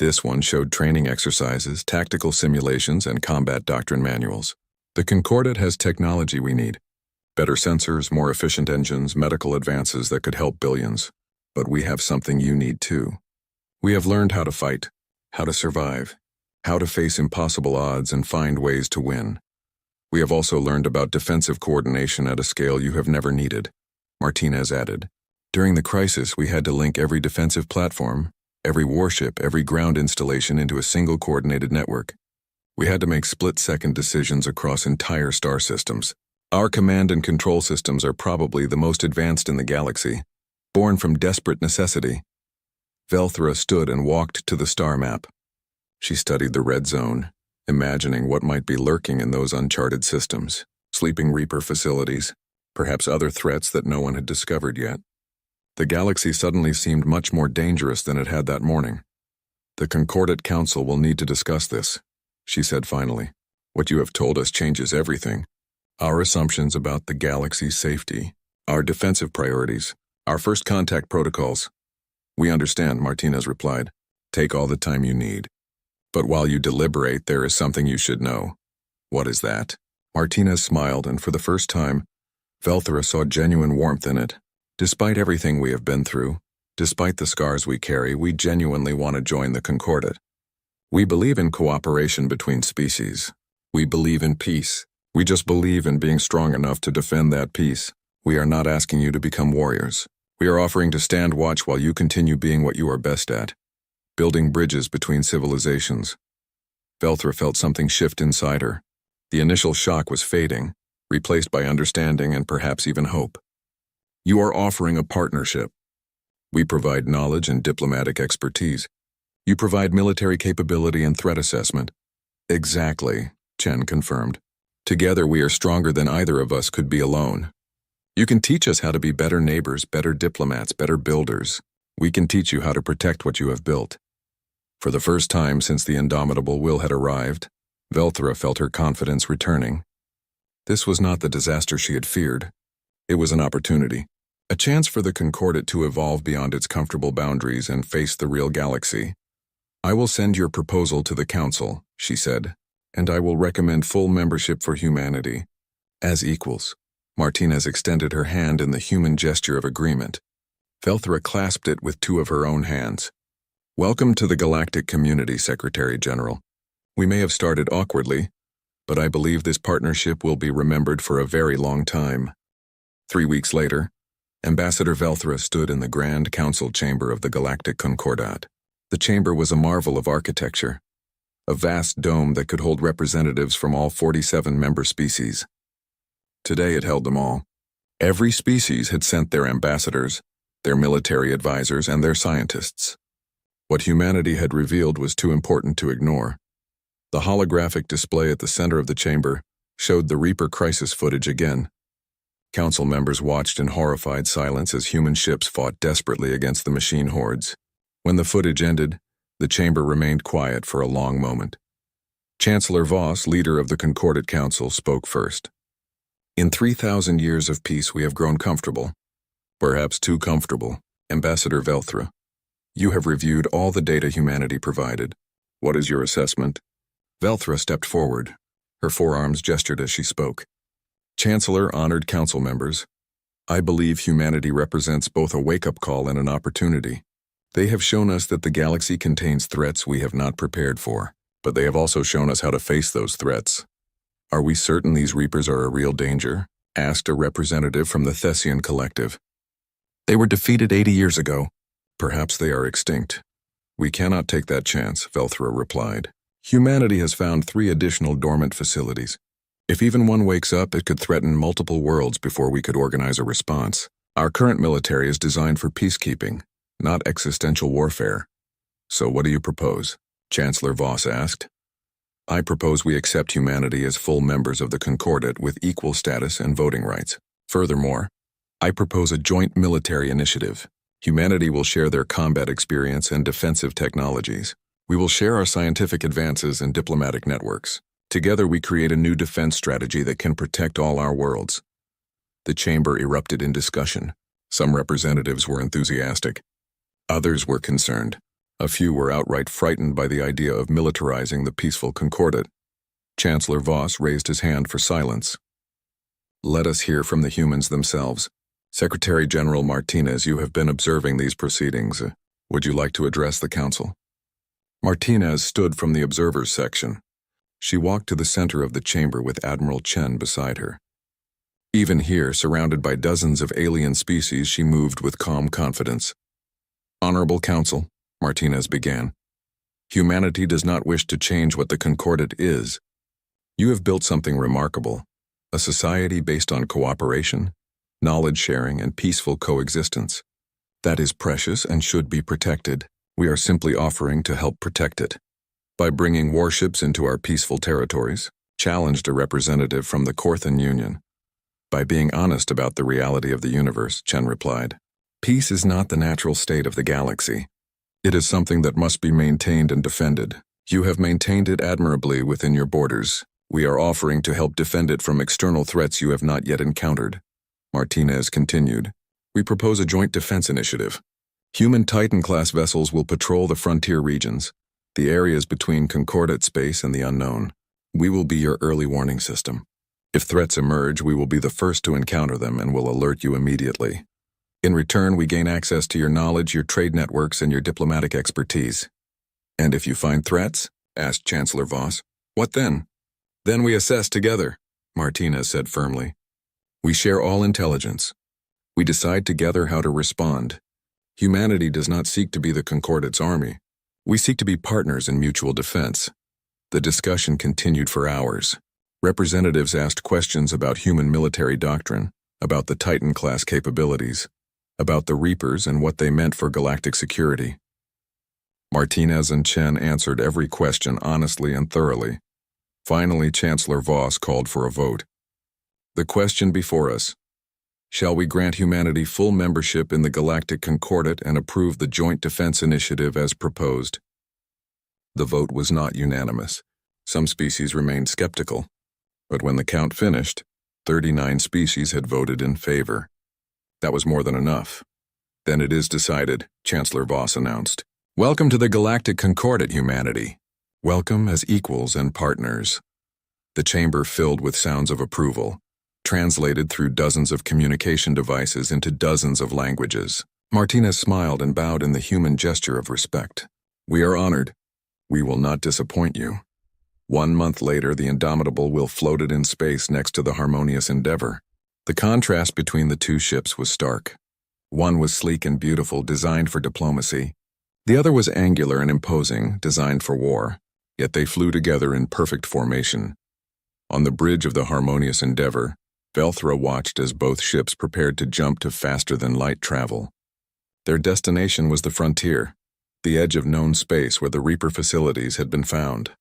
This one showed training exercises, tactical simulations, and combat doctrine manuals. "The Concordat has technology we need. Better sensors, more efficient engines, medical advances that could help billions. But we have something you need too. We have learned how to fight, how to survive, how to face impossible odds and find ways to win. We have also learned about defensive coordination at a scale you have never needed," Martinez added. "During the crisis, we had to link every defensive platform, every warship, every ground installation into a single coordinated network. We had to make split-second decisions across entire star systems. Our command and control systems are probably the most advanced in the galaxy, born from desperate necessity." Velthra stood and walked to the star map. She studied the red zone, imagining what might be lurking in those uncharted systems. Sleeping Reaper facilities, perhaps other threats that no one had discovered yet. The galaxy suddenly seemed much more dangerous than it had that morning. "The Concordat Council will need to discuss this," she said finally. "What you have told us changes everything. Our assumptions about the galaxy's safety, our defensive priorities, our first contact protocols." "We understand," Martinez replied. "Take all the time you need. But while you deliberate, there is something you should know." "What is that?" Martinez smiled, and for the first time, Velthra saw genuine warmth in it. "Despite everything we have been through, despite the scars we carry, we genuinely want to join the Concordat. We believe in cooperation between species. We believe in peace. We just believe in being strong enough to defend that peace. We are not asking you to become warriors. We are offering to stand watch while you continue being what you are best at, building bridges between civilizations." Velthra felt something shift inside her. The initial shock was fading, replaced by understanding and perhaps even hope. "You are offering a partnership. We provide knowledge and diplomatic expertise. You provide military capability and threat assessment." "Exactly," Chen confirmed. "Together we are stronger than either of us could be alone." You can teach us how to be better neighbors, better diplomats, better builders. We can teach you how to protect what you have built. For the first time since the indomitable will had arrived, Velthra felt her confidence returning. This was not the disaster she had feared. It was an opportunity. A chance for the Concordat to evolve beyond its comfortable boundaries and face the real galaxy. I will send your proposal to the Council, she said, and I will recommend full membership for humanity. As equals. Martinez extended her hand in the human gesture of agreement. Velthra clasped it with two of her own hands. Welcome to the Galactic Community, Secretary General. We may have started awkwardly, but I believe this partnership will be remembered for a very long time. 3 weeks later, Ambassador Velthra stood in the Grand Council chamber of the Galactic Concordat. The chamber was a marvel of architecture, a vast dome that could hold representatives from all 47 member species. Today it held them all. Every species had sent their ambassadors, their military advisors, and their scientists. What humanity had revealed was too important to ignore. The holographic display at the center of the chamber showed the Reaper crisis footage again. Council members watched in horrified silence as human ships fought desperately against the machine hordes. When the footage ended, the chamber remained quiet for a long moment. Chancellor Voss, leader of the Concordat Council, spoke first. In 3,000 years of peace we have grown comfortable. Perhaps too comfortable, Ambassador Velthra. You have reviewed all the data humanity provided. What is your assessment? Velthra stepped forward. Her forearms gestured as she spoke. Chancellor, honored council members, I believe humanity represents both a wake-up call and an opportunity. They have shown us that the galaxy contains threats we have not prepared for, but they have also shown us how to face those threats. Are we certain these Reapers are a real danger? Asked a representative from the Thessian Collective. They were defeated 80 years ago. Perhaps they are extinct. We cannot take that chance, Velthra replied. Humanity has found 3 additional dormant facilities. If even one wakes up, it could threaten multiple worlds before we could organize a response. Our current military is designed for peacekeeping, not existential warfare. So what do you propose? Chancellor Voss asked. I propose we accept humanity as full members of the Concordat with equal status and voting rights. Furthermore, I propose a joint military initiative. Humanity will share their combat experience and defensive technologies. We will share our scientific advances and diplomatic networks. Together we create a new defense strategy that can protect all our worlds. The chamber erupted in discussion. Some representatives were enthusiastic. Others were concerned. A few were outright frightened by the idea of militarizing the peaceful Concordat. Chancellor Voss raised his hand for silence. Let us hear from the humans themselves. Secretary General Martinez, you have been observing these proceedings. Would you like to address the council? Martinez stood from the observers section. She walked to the center of the chamber with Admiral Chen beside her. Even here, surrounded by dozens of alien species, she moved with calm confidence. Honorable Council, Martinez began. Humanity does not wish to change what the Concordat is. You have built something remarkable, a society based on cooperation, knowledge sharing, and peaceful coexistence. That is precious and should be protected. We are simply offering to help protect it. By bringing warships into our peaceful territories, challenged a representative from the Corthan Union. By being honest about the reality of the universe, Chen replied. Peace is not the natural state of the galaxy. It is something that must be maintained and defended. You have maintained it admirably within your borders. We are offering to help defend it from external threats you have not yet encountered. Martinez continued. We propose a joint defense initiative. Human Titan-class vessels will patrol the frontier regions, the areas between Concordat space and the unknown. We will be your early warning system. If threats emerge, we will be the first to encounter them and will alert you immediately. In return, we gain access to your knowledge, your trade networks, and your diplomatic expertise. And if you find threats? Asked Chancellor Voss. What then? Then we assess together, Martinez said firmly. We share all intelligence. We decide together how to respond. Humanity does not seek to be the Concordat's army. We seek to be partners in mutual defense. The discussion continued for hours. Representatives asked questions about human military doctrine, about the Titan-class capabilities, about the Reapers and what they meant for galactic security. Martinez and Chen answered every question honestly and thoroughly. Finally, Chancellor Voss called for a vote. The question before us. Shall we grant humanity full membership in the Galactic Concordat and approve the Joint Defense Initiative as proposed? The vote was not unanimous. Some species remained skeptical. But when the count finished, 39 species had voted in favor. That was more than enough. Then it is decided, Chancellor Voss announced. Welcome to the Galactic Concordat, humanity. Welcome as equals and partners. The chamber filled with sounds of approval, translated through dozens of communication devices into dozens of languages. Martinez smiled and bowed in the human gesture of respect. We are honored. We will not disappoint you. 1 month later, the Indomitable Will floated in space next to the Harmonious Endeavor. The contrast between the two ships was stark. One was sleek and beautiful, designed for diplomacy. The other was angular and imposing, designed for war. Yet they flew together in perfect formation. On the bridge of the Harmonious Endeavor, Velthra watched as both ships prepared to jump to faster-than-light travel. Their destination was the frontier, the edge of known space where the Reaper facilities had been found.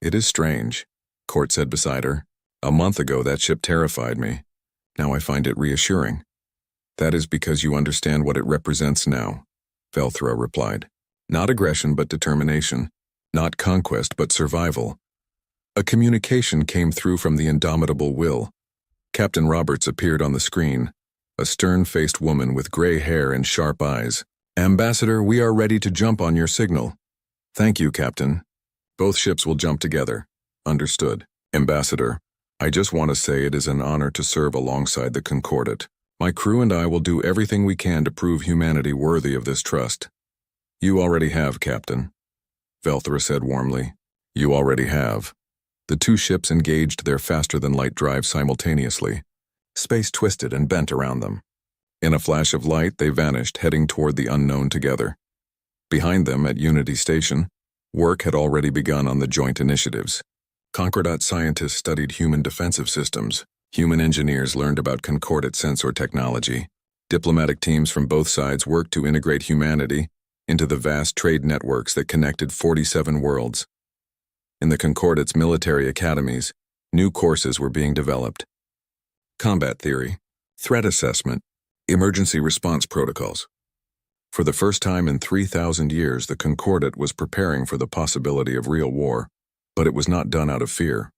It is strange, Court said beside her. A month ago that ship terrified me. Now I find it reassuring. That is because you understand what it represents now, Velthra replied. Not aggression but determination. Not conquest but survival. A communication came through from the Indomitable Will. Captain Roberts appeared on the screen, a stern-faced woman with gray hair and sharp eyes. Ambassador, we are ready to jump on your signal. Thank you, Captain. Both ships will jump together. Understood. Ambassador, I just want to say it is an honor to serve alongside the Concordat. My crew and I will do everything we can to prove humanity worthy of this trust. You already have, Captain. Velthra said warmly. You already have. The two ships engaged their faster-than-light drive simultaneously. Space twisted and bent around them. In a flash of light, they vanished, heading toward the unknown together. Behind them, at Unity Station, work had already begun on the joint initiatives. Concordat scientists studied human defensive systems. Human engineers learned about Concordat sensor technology. Diplomatic teams from both sides worked to integrate humanity into the vast trade networks that connected 47 worlds. In the Concordat's military academies, new courses were being developed. Combat theory, threat assessment, emergency response protocols. For the first time in 3,000 years, the Concordat was preparing for the possibility of real war, but it was not done out of fear.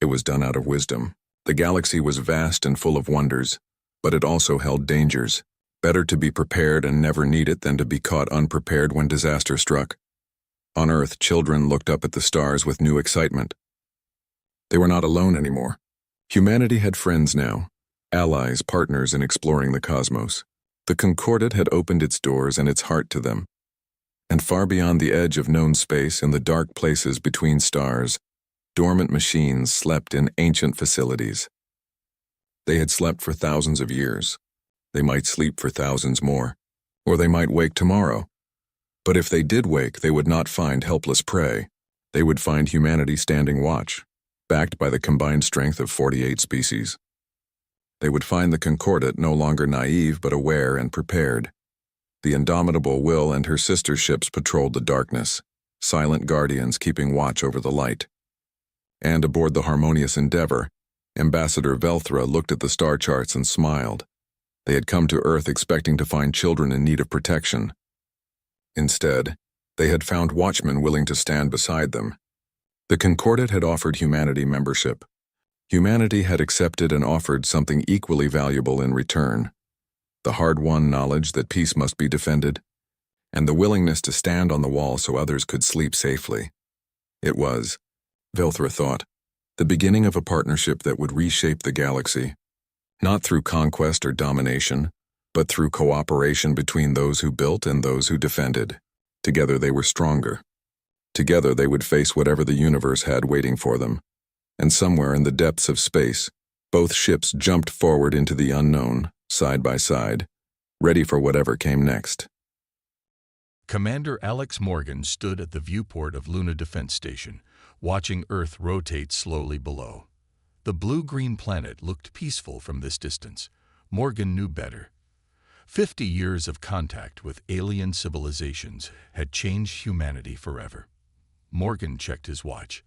It was done out of wisdom. The galaxy was vast and full of wonders, but it also held dangers. Better to be prepared and never need it than to be caught unprepared when disaster struck. On Earth, children looked up at the stars with new excitement. They were not alone anymore. Humanity had friends now, allies, partners in exploring the cosmos. The Concordat had opened its doors and its heart to them. And far beyond the edge of known space, in the dark places between stars, dormant machines slept in ancient facilities. They had slept for thousands of years. They might sleep for thousands more, or they might wake tomorrow. But if they did wake, they would not find helpless prey. They would find humanity standing watch, backed by the combined strength of 48 species. They would find the Concordat no longer naive but aware and prepared. The Indomitable Will and her sister ships patrolled the darkness, silent guardians keeping watch over the light. And aboard the Harmonious Endeavor, Ambassador Velthra looked at the star charts and smiled. They had come to Earth expecting to find children in need of protection. Instead, they had found watchmen willing to stand beside them. The Concordat had offered humanity membership. Humanity had accepted and offered something equally valuable in return: the hard-won knowledge that peace must be defended, and the willingness to stand on the wall so others could sleep safely. It was, Velthra thought, the beginning of a partnership that would reshape the galaxy, not through conquest or domination, but through cooperation between those who built and those who defended. Together they were stronger. Together they would face whatever the universe had waiting for them. And somewhere in the depths of space, both ships jumped forward into the unknown, side by side, ready for whatever came next. Commander Alex Morgan stood at the viewport of Luna Defense Station, watching Earth rotate slowly below. The blue-green planet looked peaceful from this distance. Morgan knew better. 50 years of contact with alien civilizations had changed humanity forever. Morgan checked his watch.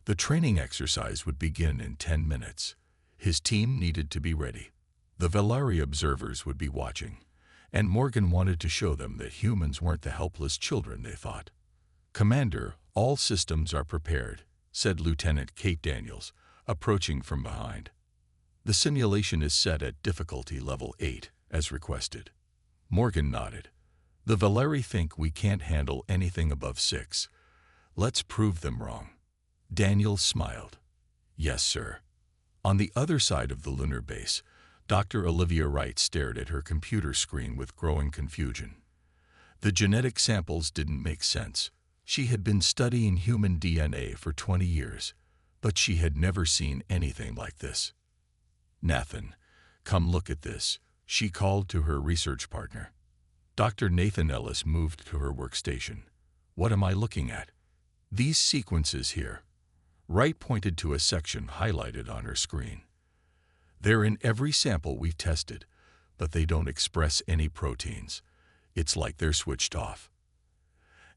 The training exercise would begin in 10 minutes. His team needed to be ready. The Velari observers would be watching, and Morgan wanted to show them that humans weren't the helpless children they thought. "Commander, all systems are prepared," said Lieutenant Kate Daniels, approaching from behind. "The simulation is set at difficulty level 8, as requested." Morgan nodded. "The Velari think we can't handle anything above 6. Let's prove them wrong." Daniels smiled. "Yes, sir." On the other side of the lunar base, Dr. Olivia Wright stared at her computer screen with growing confusion. The genetic samples didn't make sense. She had been studying human DNA for 20 years, but she had never seen anything like this. "Nathan, come look at this," she called to her research partner. Dr. Nathan Ellis moved to her workstation. "What am I looking at?" "These sequences here." Wright pointed to a section highlighted on her screen. "They're in every sample we've tested, but they don't express any proteins. It's like they're switched off."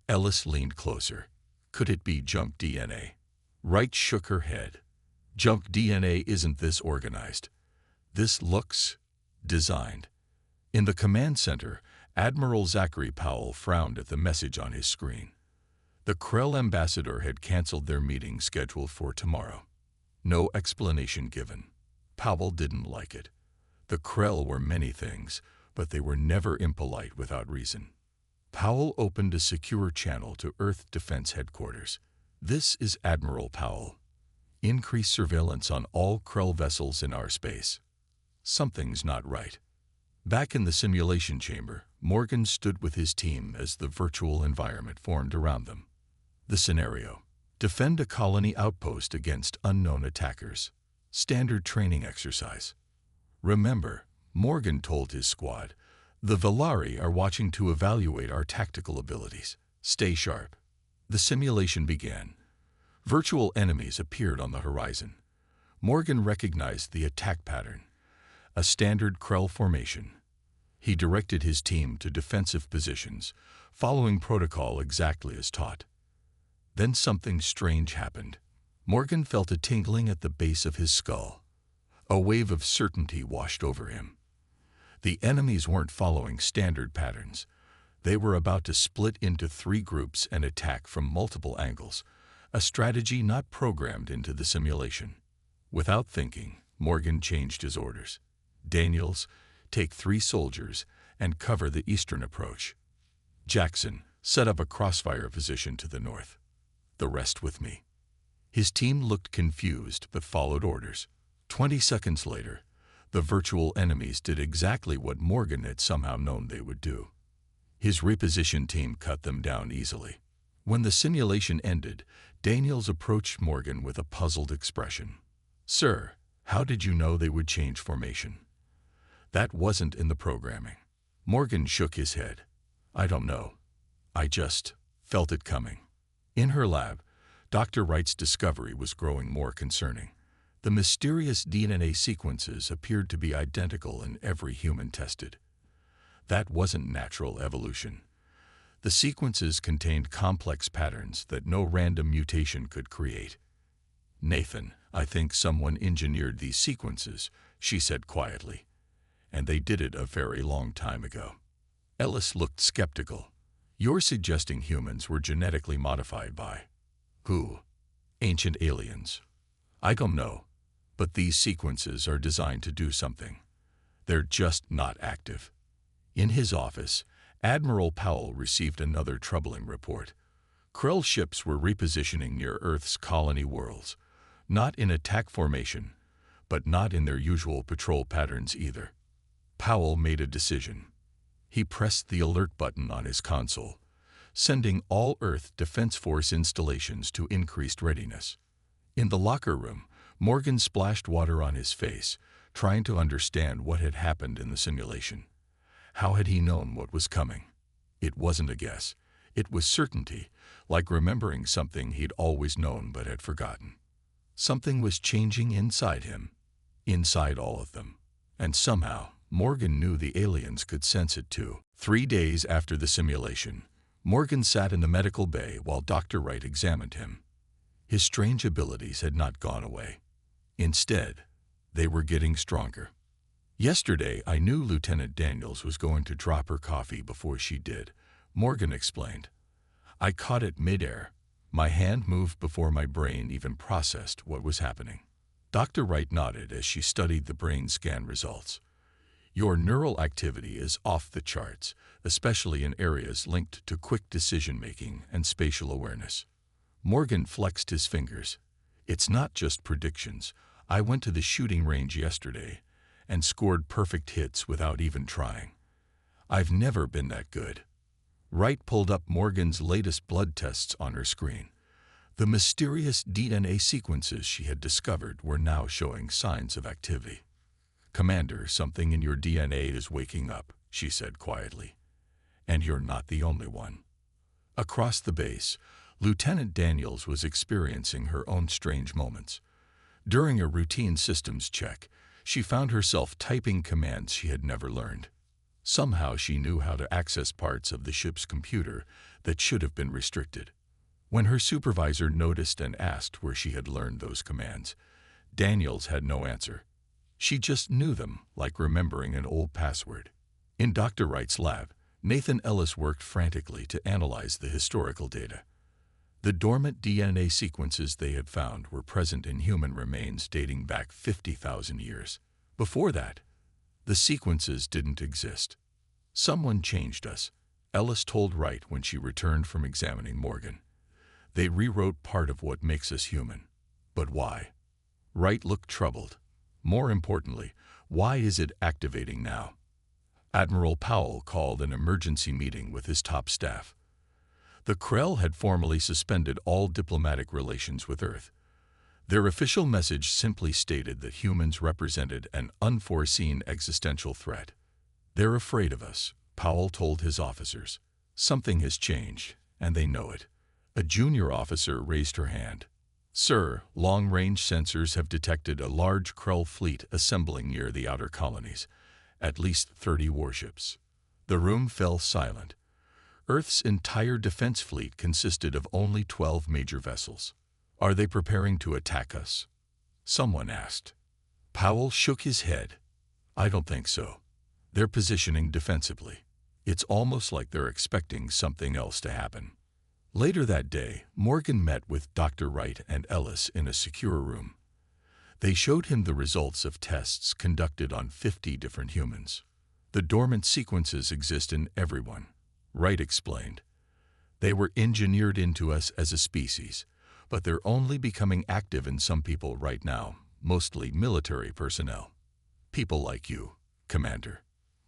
Ellis leaned closer. "Could it be junk DNA?" Wright shook her head. "Junk DNA isn't this organized. This looks designed." In the command center, Admiral Zachary Powell frowned at the message on his screen. The Krell ambassador had canceled their meeting scheduled for tomorrow. No explanation given. Powell didn't like it. The Krell were many things, but they were never impolite without reason. Powell opened a secure channel to Earth Defense Headquarters. "This is Admiral Powell. Increase surveillance on all Krell vessels in our space." Something's not right. Back in the simulation chamber, Morgan stood with his team as the virtual environment formed around them. The scenario: defend a colony outpost against unknown attackers. Standard training exercise. "Remember," Morgan told his squad, "the Velari are watching to evaluate our tactical abilities. Stay sharp." The simulation began. Virtual enemies appeared on the horizon. Morgan recognized the attack pattern: a standard Krell formation. He directed his team to defensive positions, following protocol exactly as taught. Then something strange happened. Morgan felt a tingling at the base of his skull. A wave of certainty washed over him. The enemies weren't following standard patterns. They were about to split into 3 groups and attack from multiple angles, a strategy not programmed into the simulation. Without thinking, Morgan changed his orders. "Daniels, take 3 soldiers and cover the eastern approach. Jackson, set up a crossfire position to the north. The rest with me." His team looked confused but followed orders. 20 seconds later, the virtual enemies did exactly what Morgan had somehow known they would do. His reposition team cut them down easily. When the simulation ended, Daniels approached Morgan with a puzzled expression. "Sir, how did you know they would change formation?" "That wasn't in the programming." Morgan shook his head. "I don't know. I just felt it coming." In her lab, Dr. Wright's discovery was growing more concerning. The mysterious DNA sequences appeared to be identical in every human tested. That wasn't natural evolution. The sequences contained complex patterns that no random mutation could create. "Nathan, I think someone engineered these sequences," she said quietly. "And they did it a very long time ago." Ellis looked skeptical. "You're suggesting humans were genetically modified by who? Ancient aliens?" "I don't know, but these sequences are designed to do something. They're just not active." In his office, Admiral Powell received another troubling report. Krell ships were repositioning near Earth's colony worlds, not in attack formation, but not in their usual patrol patterns either. Powell made a decision. He pressed the alert button on his console, sending all Earth Defense Force installations to increased readiness. In the locker room, Morgan splashed water on his face, trying to understand what had happened in the simulation. How had he known what was coming? It wasn't a guess. It was certainty, like remembering something he'd always known but had forgotten. Something was changing inside him, inside all of them. And somehow, Morgan knew the aliens could sense it too. 3 days after the simulation, Morgan sat in the medical bay while Dr. Wright examined him. His strange abilities had not gone away. Instead, they were getting stronger. Yesterday, I knew Lieutenant Daniels was going to drop her coffee before she did, Morgan explained. I caught it midair. My hand moved before my brain even processed what was happening. Dr. Wright nodded as she studied the brain scan results. Your neural activity is off the charts, especially in areas linked to quick decision-making and spatial awareness. Morgan flexed his fingers. It's not just predictions. I went to the shooting range yesterday and scored perfect hits without even trying. I've never been that good. Wright pulled up Morgan's latest blood tests on her screen. The mysterious DNA sequences she had discovered were now showing signs of activity. Commander, something in your DNA is waking up, she said quietly. And you're not the only one. Across the base, Lieutenant Daniels was experiencing her own strange moments. During a routine systems check, she found herself typing commands she had never learned. Somehow she knew how to access parts of the ship's computer that should have been restricted. When her supervisor noticed and asked where she had learned those commands, Daniels had no answer. She just knew them, like remembering an old password. In Dr. Wright's lab, Nathan Ellis worked frantically to analyze the historical data. The dormant DNA sequences they had found were present in human remains dating back 50,000 years. Before that, the sequences didn't exist. Someone changed us, Ellis told Wright when she returned from examining Morgan. They rewrote part of what makes us human. But why? Wright looked troubled. More importantly, why is it activating now? Admiral Powell called an emergency meeting with his top staff. The Krell had formally suspended all diplomatic relations with Earth. Their official message simply stated that humans represented an unforeseen existential threat. They're afraid of us, Powell told his officers. Something has changed, and they know it. A junior officer raised her hand. Sir, long-range sensors have detected a large Krell fleet assembling near the outer colonies, at least 30 warships. The room fell silent. Earth's entire defense fleet consisted of only 12 major vessels. Are they preparing to attack us? Someone asked. Powell shook his head. I don't think so. They're positioning defensively. It's almost like they're expecting something else to happen. Later that day, Morgan met with Dr. Wright and Ellis in a secure room. They showed him the results of tests conducted on 50 different humans. The dormant sequences exist in everyone, Wright explained. They were engineered into us as a species, but they're only becoming active in some people right now, mostly military personnel. People like you, Commander.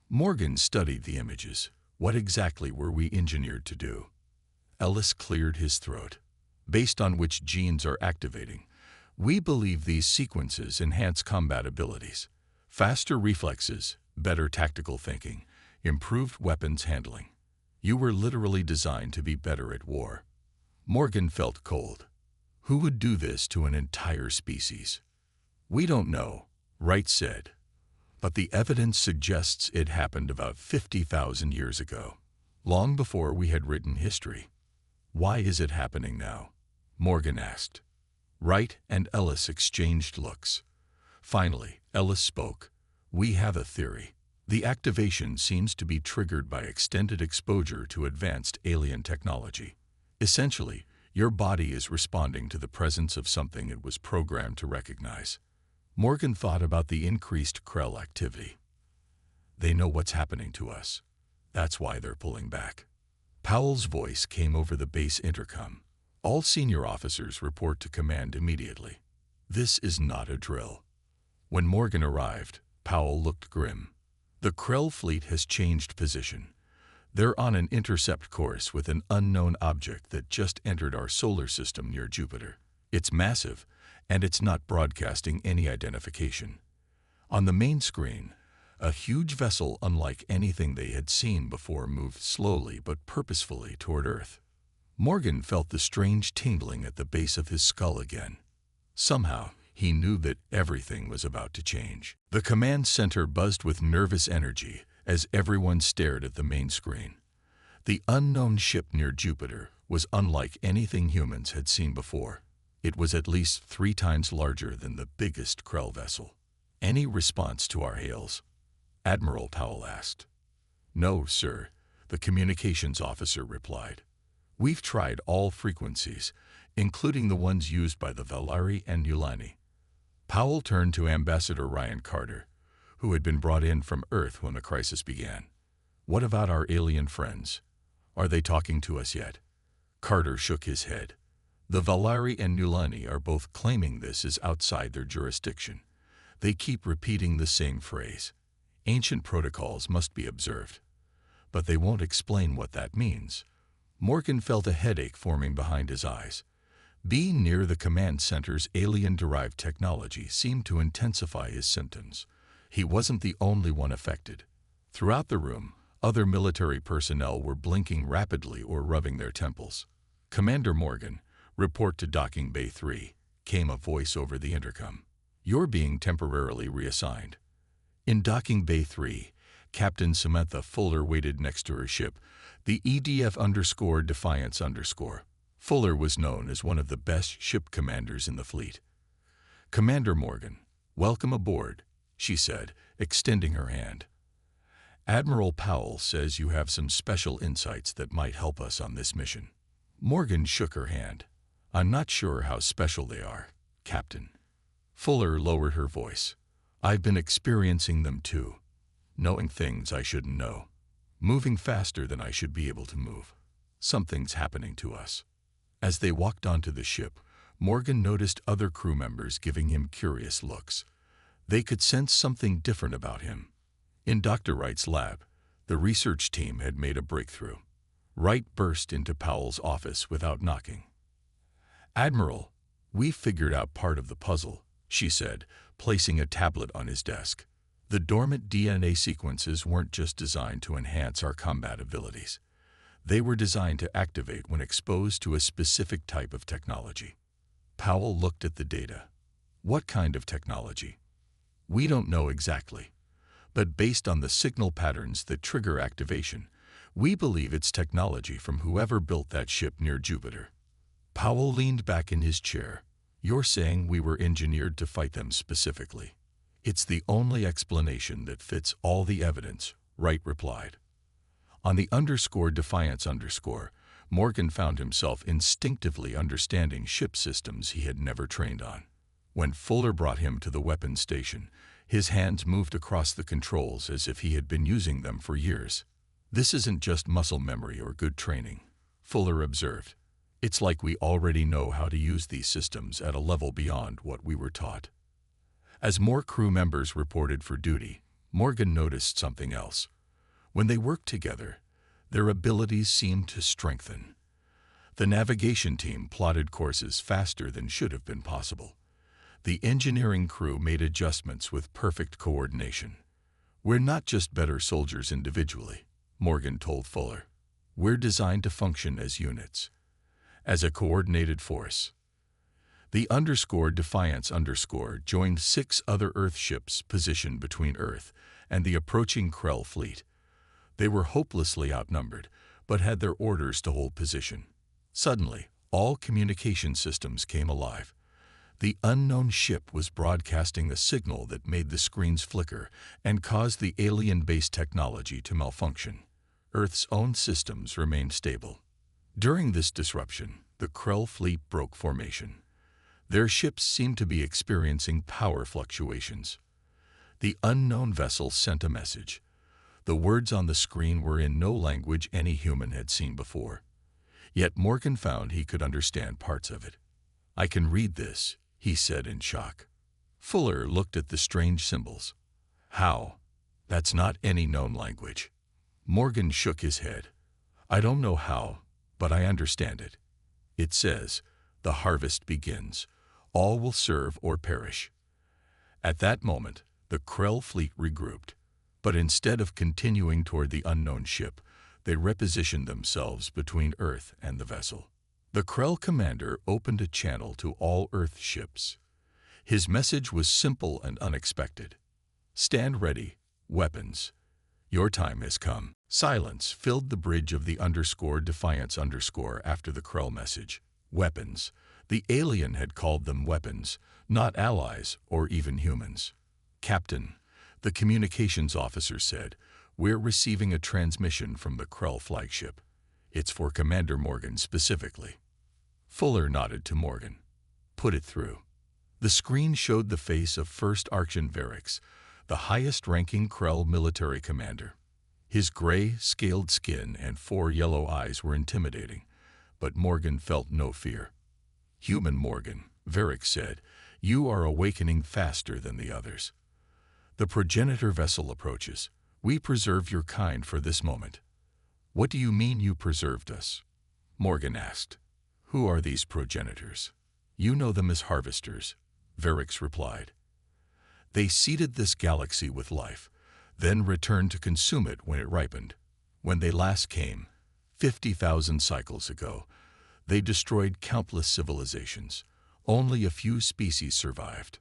Morgan studied the images. What exactly were we engineered to do? Ellis cleared his throat. Based on which genes are activating, we believe these sequences enhance combat abilities, faster reflexes, better tactical thinking, improved weapons handling. You were literally designed to be better at war. Morgan felt cold. Who would do this to an entire species? We don't know, Wright said, but the evidence suggests it happened about 50,000 years ago, long before we had written history. Why is it happening now? Morgan asked. Wright and Ellis exchanged looks. Finally, Ellis spoke. We have a theory. The activation seems to be triggered by extended exposure to advanced alien technology. Essentially, your body is responding to the presence of something it was programmed to recognize. Morgan thought about the increased Krell activity. They know what's happening to us. That's why they're pulling back. Powell's voice came over the base intercom. All senior officers report to command immediately. This is not a drill. When Morgan arrived, Powell looked grim. The Krell fleet has changed position. They're on an intercept course with an unknown object that just entered our solar system near Jupiter. It's massive, and it's not broadcasting any identification. On the main screen, a huge vessel unlike anything they had seen before moved slowly but purposefully toward Earth. Morgan felt the strange tingling at the base of his skull again. Somehow, he knew that everything was about to change. The command center buzzed with nervous energy as everyone stared at the main screen. The unknown ship near Jupiter was unlike anything humans had seen before. It was at least 3 times larger than the biggest Krell vessel. Any response to our hails? Admiral Powell asked. "No, sir," the communications officer replied. "We've tried all frequencies, including the ones used by the Valari and Ulani." Powell turned to Ambassador Ryan Carter, who had been brought in from Earth when the crisis began. "What about our alien friends? Are they talking to us yet?" Carter shook his head. "The Valari and Ulani are both claiming this is outside their jurisdiction. They keep repeating the same phrase. Ancient protocols must be observed. But they won't explain what that means." Morgan felt a headache forming behind his eyes. Being near the command center's alien-derived technology seemed to intensify his symptoms. He wasn't the only one affected. Throughout the room, other military personnel were blinking rapidly or rubbing their temples. "Commander Morgan, report to Docking Bay 3, came a voice over the intercom. "You're being temporarily reassigned." In Docking Bay 3, Captain Samantha Fuller waited next to her ship, the EDF_Defiance_. Fuller was known as one of the best ship commanders in the fleet. "Commander Morgan, welcome aboard," she said, extending her hand. "Admiral Powell says you have some special insights that might help us on this mission." Morgan shook her hand. "I'm not sure how special they are, Captain." Fuller lowered her voice. "I've been experiencing them too. Knowing things I shouldn't know. Moving faster than I should be able to move. Something's happening to us." As they walked onto the ship, Morgan noticed other crew members giving him curious looks. They could sense something different about him. In Dr. Wright's lab, the research team had made a breakthrough. Wright burst into Powell's office without knocking. "Admiral, we've figured out part of the puzzle," she said, placing a tablet on his desk. "The dormant DNA sequences weren't just designed to enhance our combat abilities. They were designed to activate when exposed to a specific type of technology." Powell looked at the data. "What kind of technology?" "We don't know exactly. But based on the signal patterns that trigger activation, we believe it's technology from whoever built that ship near Jupiter." Powell leaned back in his chair. "You're saying we were engineered to fight them specifically?" "It's the only explanation that fits all the evidence," Wright replied. On the _Defiance_, Morgan found himself instinctively understanding ship systems he had never trained on. When Fuller brought him to the weapons station, his hands moved across the controls as if he had been using them for years. "This isn't just muscle memory or good training," Fuller observed. "It's like we already know how to use these systems at a level beyond what we were taught." As more crew members reported for duty, Morgan noticed something else. When they worked together, their abilities seemed to strengthen. The navigation team plotted courses faster than should have been possible. The engineering crew made adjustments with perfect coordination. "We're not just better soldiers individually," Morgan told Fuller. "We're designed to function as units, as a coordinated force." The _Defiance_ joined 6 other Earth ships positioned between Earth and the approaching Krell fleet. They were hopelessly outnumbered, but had their orders to hold position. Suddenly, all communication systems came alive. The unknown ship was broadcasting a signal that made the screens flicker and caused the alien-based technology to malfunction. Earth's own systems remained stable. During this disruption, the Krell fleet broke formation. Their ships seemed to be experiencing power fluctuations. The unknown vessel sent a message. The words on the screen were in no language any human had seen before. Yet Morgan found he could understand parts of it. "I can read this," he said in shock. Fuller looked at the strange symbols. "How? That's not any known language." Morgan shook his head. "I don't know how, but I understand it. It says, 'The harvest begins. All will serve or perish.'" At that moment, the Krell fleet regrouped. But instead of continuing toward the unknown ship, they repositioned themselves between Earth and the vessel. The Krell commander opened a channel to all Earth ships. His message was simple and unexpected. "Stand ready, weapons. Your time has come." Silence filled the bridge of the _Defiance_ after the Krell message. Weapons. The alien had called them weapons, not allies or even humans. "Captain, The communications officer said, "We're receiving a transmission from the Krell flagship. It's for Commander Morgan specifically." Fuller nodded to Morgan. "Put it through." The screen showed the face of First Archon Verix, the highest-ranking Krell military commander. His gray, scaled skin and 4 yellow eyes were intimidating, but Morgan felt no fear. "Human Morgan," Verix said, "you are awakening faster than the others. The progenitor vessel approaches. We preserve your kind for this moment." "What do you mean you preserved us?" Morgan asked. "Who are these progenitors?" "You know them as harvesters," Verix replied. "They seeded this galaxy with life, then returned to consume it when it ripened. When they last came, 50,000 cycles ago, they destroyed countless civilizations. Only a few species survived.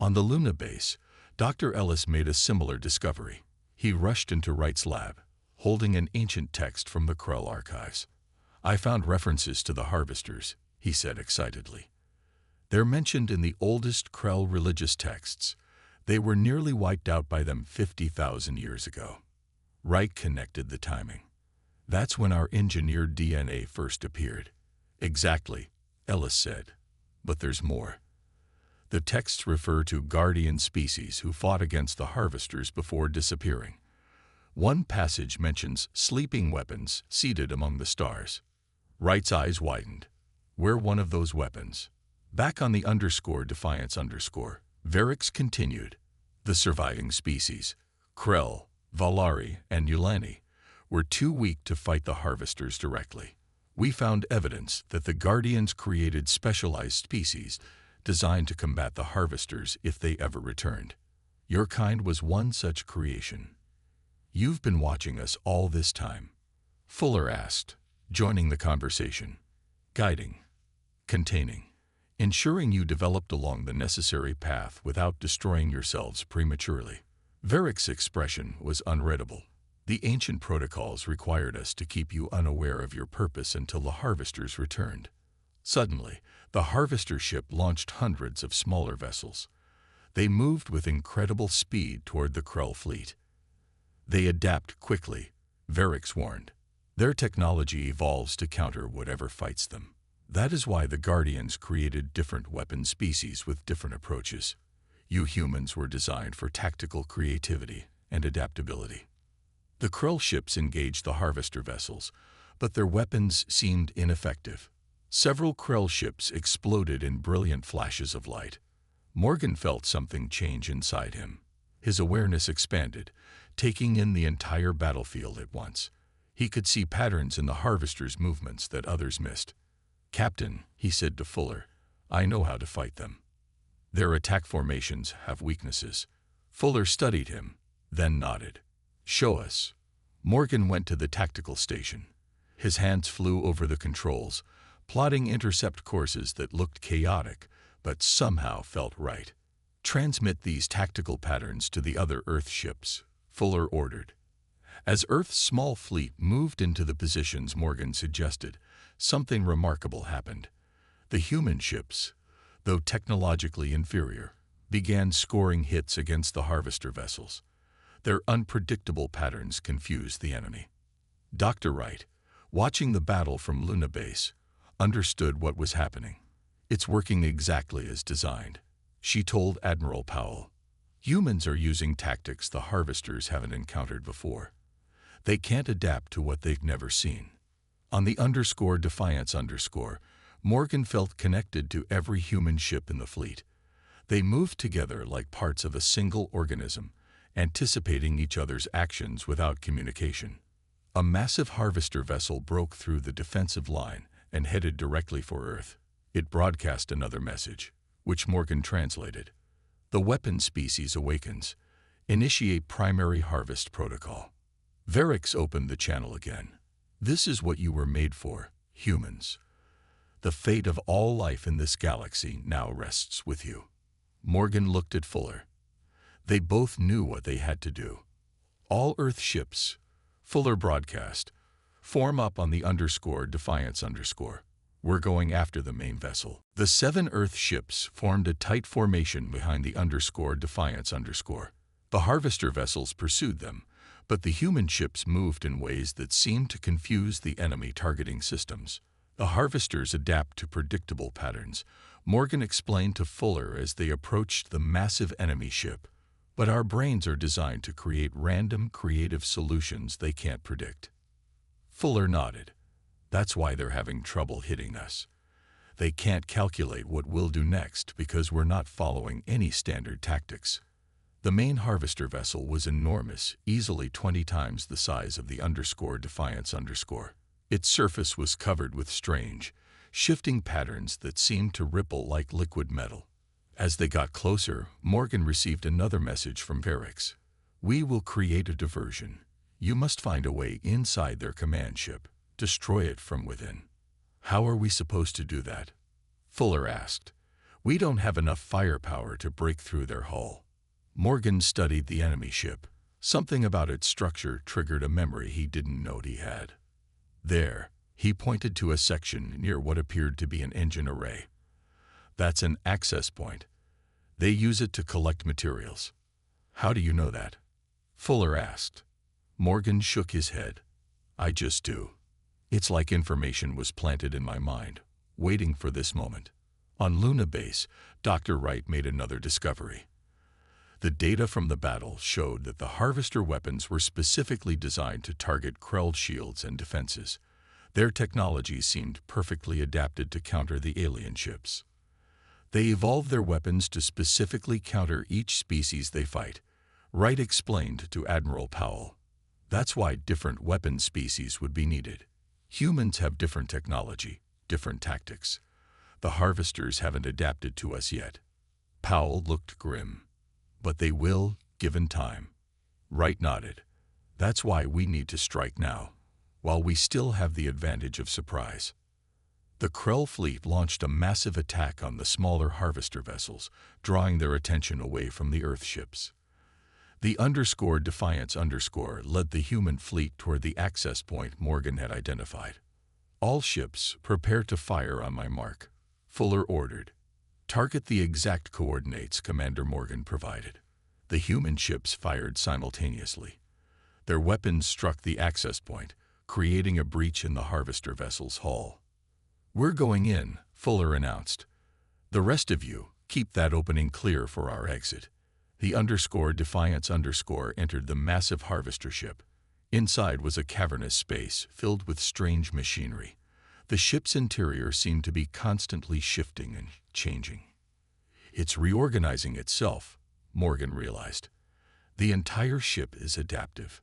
On the Luna base, Dr. Ellis made a similar discovery. He rushed into Wright's lab, holding an ancient text from the Krell archives. "I found references to the harvesters," he said excitedly. "They're mentioned in the oldest Krell religious texts. They were nearly wiped out by them 50,000 years ago." Wright connected the timing. "That's when our engineered DNA first appeared." "Exactly," Ellis said. "But there's more. The texts refer to guardian species who fought against the harvesters before disappearing. One passage mentions sleeping weapons seated among the stars." Wright's eyes widened. "We're one of those weapons." Back on the _Defiance_, Verix continued. "The surviving species, Krell, Valari, and Yulani, were too weak to fight the harvesters directly. We found evidence that the Guardians created specialized species designed to combat the harvesters if they ever returned. Your kind was one such creation. You've been watching us all this time?" Fuller asked, joining the conversation. "Guiding, containing, ensuring you developed along the necessary path without destroying yourselves prematurely." Verix's expression was unreadable. "The ancient protocols required us to keep you unaware of your purpose until the harvesters returned. Suddenly, the harvester ship launched hundreds of smaller vessels. They moved with incredible speed toward the Krell fleet. They adapt quickly," Verix warned. "Their technology evolves to counter whatever fights them. That is why the Guardians created different weapon species with different approaches. You humans were designed for tactical creativity and adaptability." The Krell ships engaged the harvester vessels, but their weapons seemed ineffective. Several Krell ships exploded in brilliant flashes of light. Morgan felt something change inside him. His awareness expanded, taking in the entire battlefield at once. He could see patterns in the harvesters' movements that others missed. "Captain," he said to Fuller, "I know how to fight them. Their attack formations have weaknesses." Fuller studied him, then nodded. "Show us." Morgan went to the tactical station. His hands flew over the controls, plotting intercept courses that looked chaotic, but somehow felt right. "Transmit these tactical patterns to the other Earth ships," Fuller ordered. As Earth's small fleet moved into the positions Morgan suggested, something remarkable happened. The human ships, though technologically inferior, began scoring hits against the harvester vessels. Their unpredictable patterns confused the enemy. Dr. Wright, watching the battle from Luna base, understood what was happening. "It's working exactly as designed," she told Admiral Powell. "Humans are using tactics the harvesters haven't encountered before. They can't adapt to what they've never seen." On the _Defiance_, Morgan felt connected to every human ship in the fleet. They moved together like parts of a single organism, anticipating each other's actions without communication. A massive harvester vessel broke through the defensive line and headed directly for Earth. It broadcast another message, which Morgan translated. "The weapon species awakens. Initiate primary harvest protocol." Verix opened the channel again. "This is what you were made for, humans. The fate of all life in this galaxy now rests with you." Morgan looked at Fuller. They both knew what they had to do. "All Earth ships," Fuller broadcast, "form up on the _Defiance_. We're going after the main vessel." The 7 Earth ships formed a tight formation behind the _Defiance_. The harvester vessels pursued them, but the human ships moved in ways that seemed to confuse the enemy targeting systems. The harvesters adapt to predictable patterns, Morgan explained to Fuller as they approached the massive enemy ship. But our brains are designed to create random, creative solutions they can't predict. Fuller nodded. That's why they're having trouble hitting us. They can't calculate what we'll do next because we're not following any standard tactics. The main harvester vessel was enormous, easily 20 times the size of the _Defiance_. Its surface was covered with strange, shifting patterns that seemed to ripple like liquid metal. As they got closer, Morgan received another message from Varix. We will create a diversion. You must find a way inside their command ship. Destroy it from within. How are we supposed to do that? Fuller asked. We don't have enough firepower to break through their hull. Morgan studied the enemy ship. Something about its structure triggered a memory he didn't know he had. There, he pointed to a section near what appeared to be an engine array. That's an access point. They use it to collect materials. How do you know that? Fuller asked. Morgan shook his head. I just do. It's like information was planted in my mind, waiting for this moment. On Luna Base, Dr. Wright made another discovery. The data from the battle showed that the harvester weapons were specifically designed to target Krell shields and defenses. Their technology seemed perfectly adapted to counter the alien ships. They evolved their weapons to specifically counter each species they fight, Wright explained to Admiral Powell. That's why different weapon species would be needed. Humans have different technology, different tactics. The harvesters haven't adapted to us yet. Powell looked grim. But they will, given time. Wright nodded. That's why we need to strike now, while we still have the advantage of surprise. The Krell fleet launched a massive attack on the smaller harvester vessels, drawing their attention away from the Earth ships. The _Defiance_ led the human fleet toward the access point Morgan had identified. All ships, prepare to fire on my mark, Fuller ordered. Target the exact coordinates Commander Morgan provided. The human ships fired simultaneously. Their weapons struck the access point, creating a breach in the harvester vessel's hull. We're going in, Fuller announced. The rest of you, keep that opening clear for our exit. The _Defiance_ entered the massive harvester ship. Inside was a cavernous space filled with strange machinery. The ship's interior seemed to be constantly shifting and changing. It's reorganizing itself, Morgan realized. The entire ship is adaptive.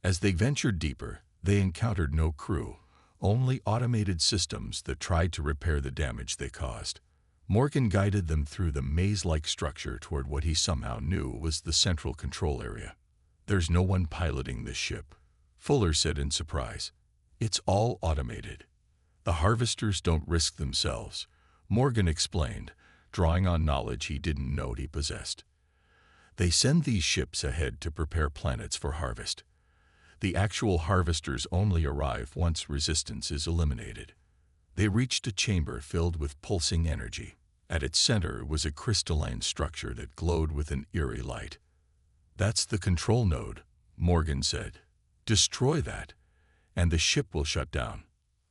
As they ventured deeper, they encountered no crew, only automated systems that tried to repair the damage they caused. Morgan guided them through the maze-like structure toward what he somehow knew was the central control area. There's no one piloting this ship, Fuller said in surprise. It's all automated. The harvesters don't risk themselves, Morgan explained, drawing on knowledge he didn't know he possessed. They send these ships ahead to prepare planets for harvest. The actual harvesters only arrive once resistance is eliminated. They reached a chamber filled with pulsing energy. At its center was a crystalline structure that glowed with an eerie light. That's the control node, Morgan said. Destroy that, and the ship will shut down.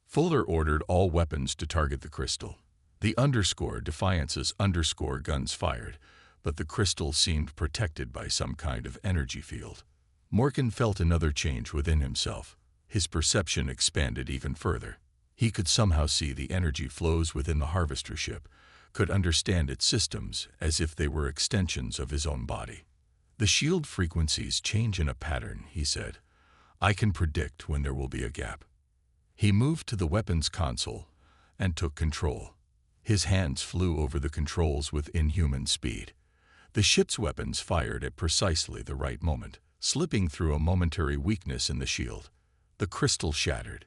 Fuller ordered all weapons to target the crystal. The _Defiance's guns fired, but the crystal seemed protected by some kind of energy field. Morgan felt another change within himself. His perception expanded even further. He could somehow see the energy flows within the harvester ship, could understand its systems as if they were extensions of his own body. The shield frequencies change in a pattern, he said. I can predict when there will be a gap. He moved to the weapons console and took control. His hands flew over the controls with inhuman speed. The ship's weapons fired at precisely the right moment, slipping through a momentary weakness in the shield. The crystal shattered.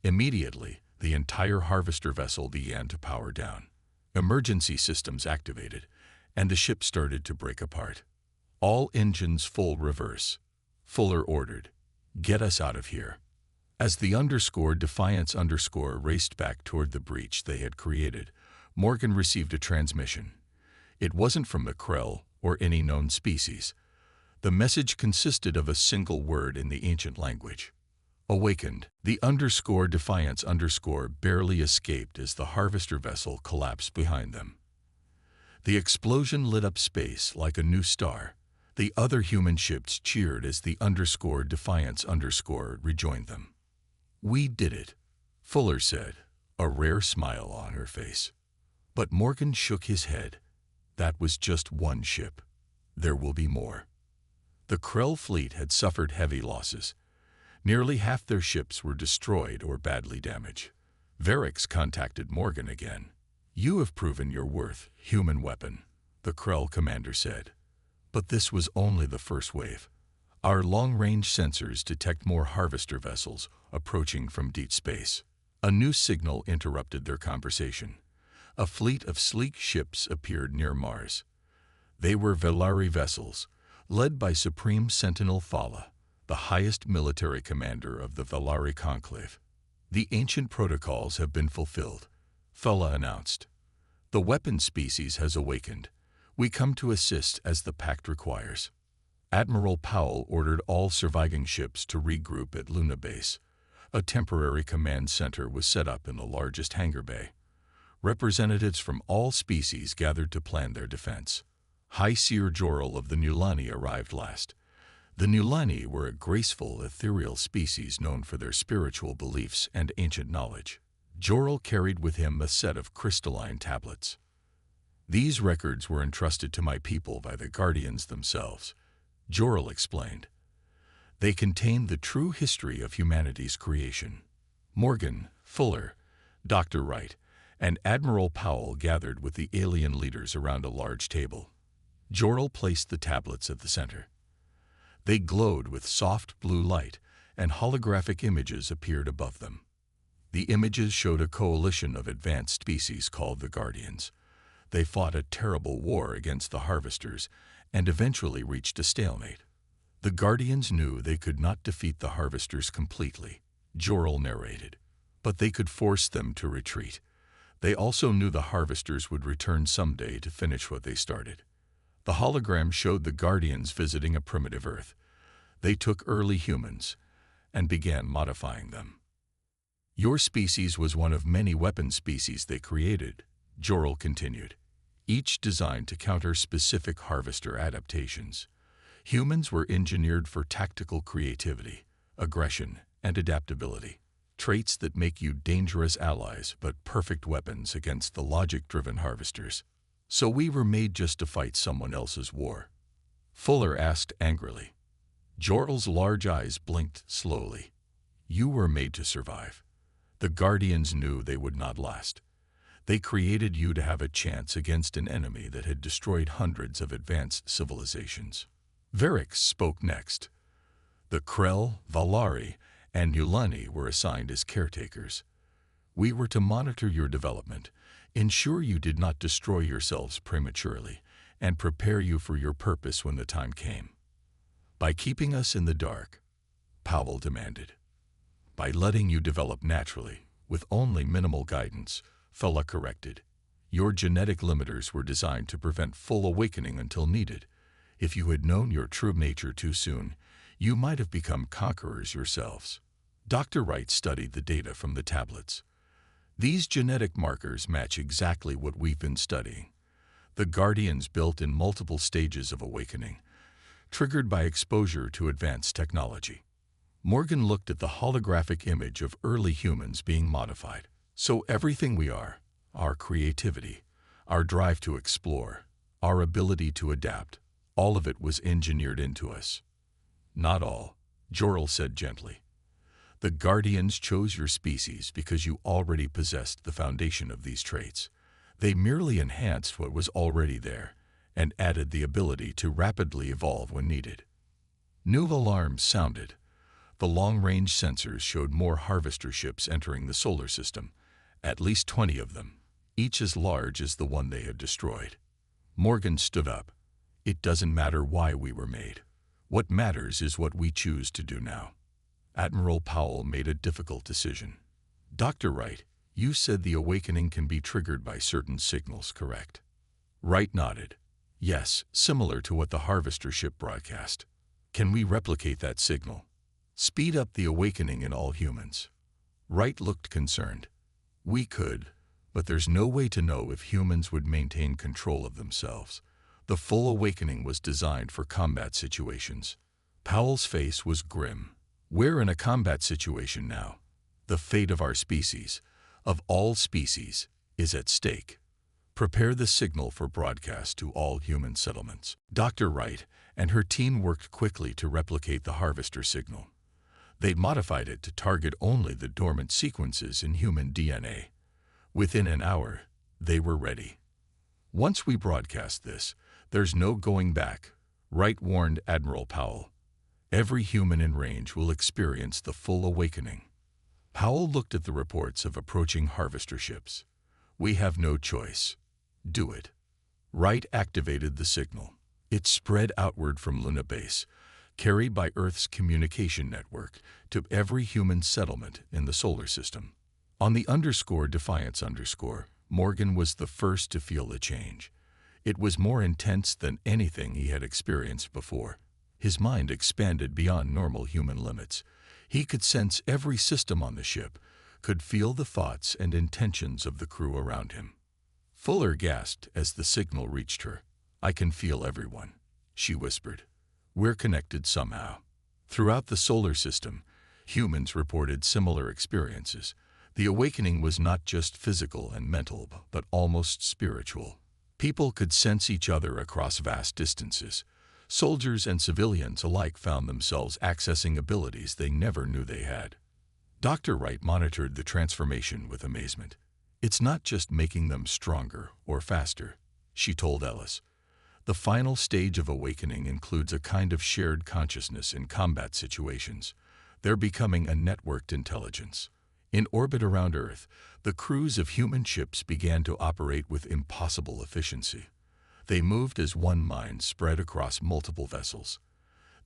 Immediately, the entire harvester vessel began to power down. Emergency systems activated, and the ship started to break apart. All engines full reverse, Fuller ordered. Get us out of here. As the _Defiance_ raced back toward the breach they had created, Morgan received a transmission. It wasn't from the Krell or any known species. The message consisted of a single word in the ancient language. Awakened. The _Defiance_ barely escaped as the harvester vessel collapsed behind them. The explosion lit up space like a new star. The other human ships cheered as the _Defiance_ rejoined them. "We did it," Fuller said, a rare smile on her face. But Morgan shook his head. "That was just one ship. There will be more." The Krell fleet had suffered heavy losses. Nearly half their ships were destroyed or badly damaged. Varix contacted Morgan again. "You have proven your worth, human weapon," the Krell commander said. "But this was only the first wave. Our long-range sensors detect more harvester vessels approaching from deep space." A new signal interrupted their conversation. A fleet of sleek ships appeared near Mars. They were Velari vessels, led by Supreme Sentinel Thala, the highest military commander of the Velari Conclave. "The ancient protocols have been fulfilled," Thala announced. "The weapon species has awakened. We come to assist as the pact requires." Admiral Powell ordered all surviving ships to regroup at Luna Base. A temporary command center was set up in the largest hangar bay. Representatives from all species gathered to plan their defense. High Seer Jorel of the Nulani arrived last. The Nulani were a graceful, ethereal species known for their spiritual beliefs and ancient knowledge. Jorel carried with him a set of crystalline tablets. "These records were entrusted to my people by the Guardians themselves," Jorel explained. "They contain the true history of humanity's creation." Morgan, Fuller, Dr. Wright, and Admiral Powell gathered with the alien leaders around a large table. Jorel placed the tablets at the center. They glowed with soft blue light, and holographic images appeared above them. The images showed a coalition of advanced species called the Guardians. They fought a terrible war against the Harvesters and eventually reached a stalemate. The Guardians knew they could not defeat the Harvesters completely, Jorel narrated, but they could force them to retreat. They also knew the Harvesters would return someday to finish what they started. The hologram showed the Guardians visiting a primitive Earth. They took early humans and began modifying them. "Your species was one of many weapon species they created," Jorel continued, "each designed to counter specific Harvester adaptations. Humans were engineered for tactical creativity, aggression, and adaptability, traits that make you dangerous allies but perfect weapons against the logic-driven Harvesters. So we were made just to fight someone else's war?" Fuller asked angrily. Jorel's large eyes blinked slowly. "You were made to survive. The Guardians knew they would not last. They created you to have a chance against an enemy that had destroyed hundreds of advanced civilizations." Varix spoke next. "The Krell, Velari, and Nulani were assigned as caretakers. We were to monitor your development, ensure you did not destroy yourselves prematurely, and prepare you for your purpose when the time came." "By keeping us in the dark," Powell demanded. "By letting you develop naturally, with only minimal guidance," Fella corrected. "Your genetic limiters were designed to prevent full awakening until needed. If you had known your true nature too soon, you might have become conquerors yourselves." Dr. Wright studied the data from the tablets. "These genetic markers match exactly what we've been studying. The Guardians built in multiple stages of awakening, triggered by exposure to advanced technology." Morgan looked at the holographic image of early humans being modified. "So everything we are, our creativity, our drive to explore, our ability to adapt, all of it was engineered into us." "Not all," Jorel said gently. "The Guardians chose your species because you already possessed the foundation of these traits. They merely enhanced what was already there and added the ability to rapidly evolve when needed." New alarms sounded. The long-range sensors showed more Harvester ships entering the solar system, at least 20 of them, each as large as the one they had destroyed. Morgan stood up. "It doesn't matter why we were made. What matters is what we choose to do now." Admiral Powell made a difficult decision. "Dr. Wright, you said the awakening can be triggered by certain signals, correct?" Wright nodded. "Yes, similar to what the Harvester ship broadcast." Can we replicate that signal? Speed up the awakening in all humans? Wright looked concerned. We could, but there's no way to know if humans would maintain control of themselves. The full awakening was designed for combat situations. Powell's face was grim. We're in a combat situation now. The fate of our species, of all species, is at stake. Prepare the signal for broadcast to all human settlements. Dr. Wright and her team worked quickly to replicate the harvester signal. They'd modified it to target only the dormant sequences in human DNA. Within an hour, they were ready. Once we broadcast this, there's no going back, Wright warned Admiral Powell. Every human in range will experience the full awakening. Powell looked at the reports of approaching harvester ships. We have no choice. Do it. Wright activated the signal. It spread outward from Luna Base, carried by Earth's communication network, to every human settlement in the solar system. On the _Defiance_, Morgan was the first to feel the change. It was more intense than anything he had experienced before. His mind expanded beyond normal human limits. He could sense every system on the ship, could feel the thoughts and intentions of the crew around him. Fuller gasped as the signal reached her. I can feel everyone, she whispered. We're connected somehow. Throughout the solar system, humans reported similar experiences. The awakening was not just physical and mental, but almost spiritual. People could sense each other across vast distances. Soldiers and civilians alike found themselves accessing abilities they never knew they had. Dr. Wright monitored the transformation with amazement. It's not just making them stronger or faster, she told Ellis. The final stage of awakening includes a kind of shared consciousness in combat situations. They're becoming a networked intelligence. In orbit around Earth, the crews of human ships began to operate with impossible efficiency. They moved as one mind spread across multiple vessels.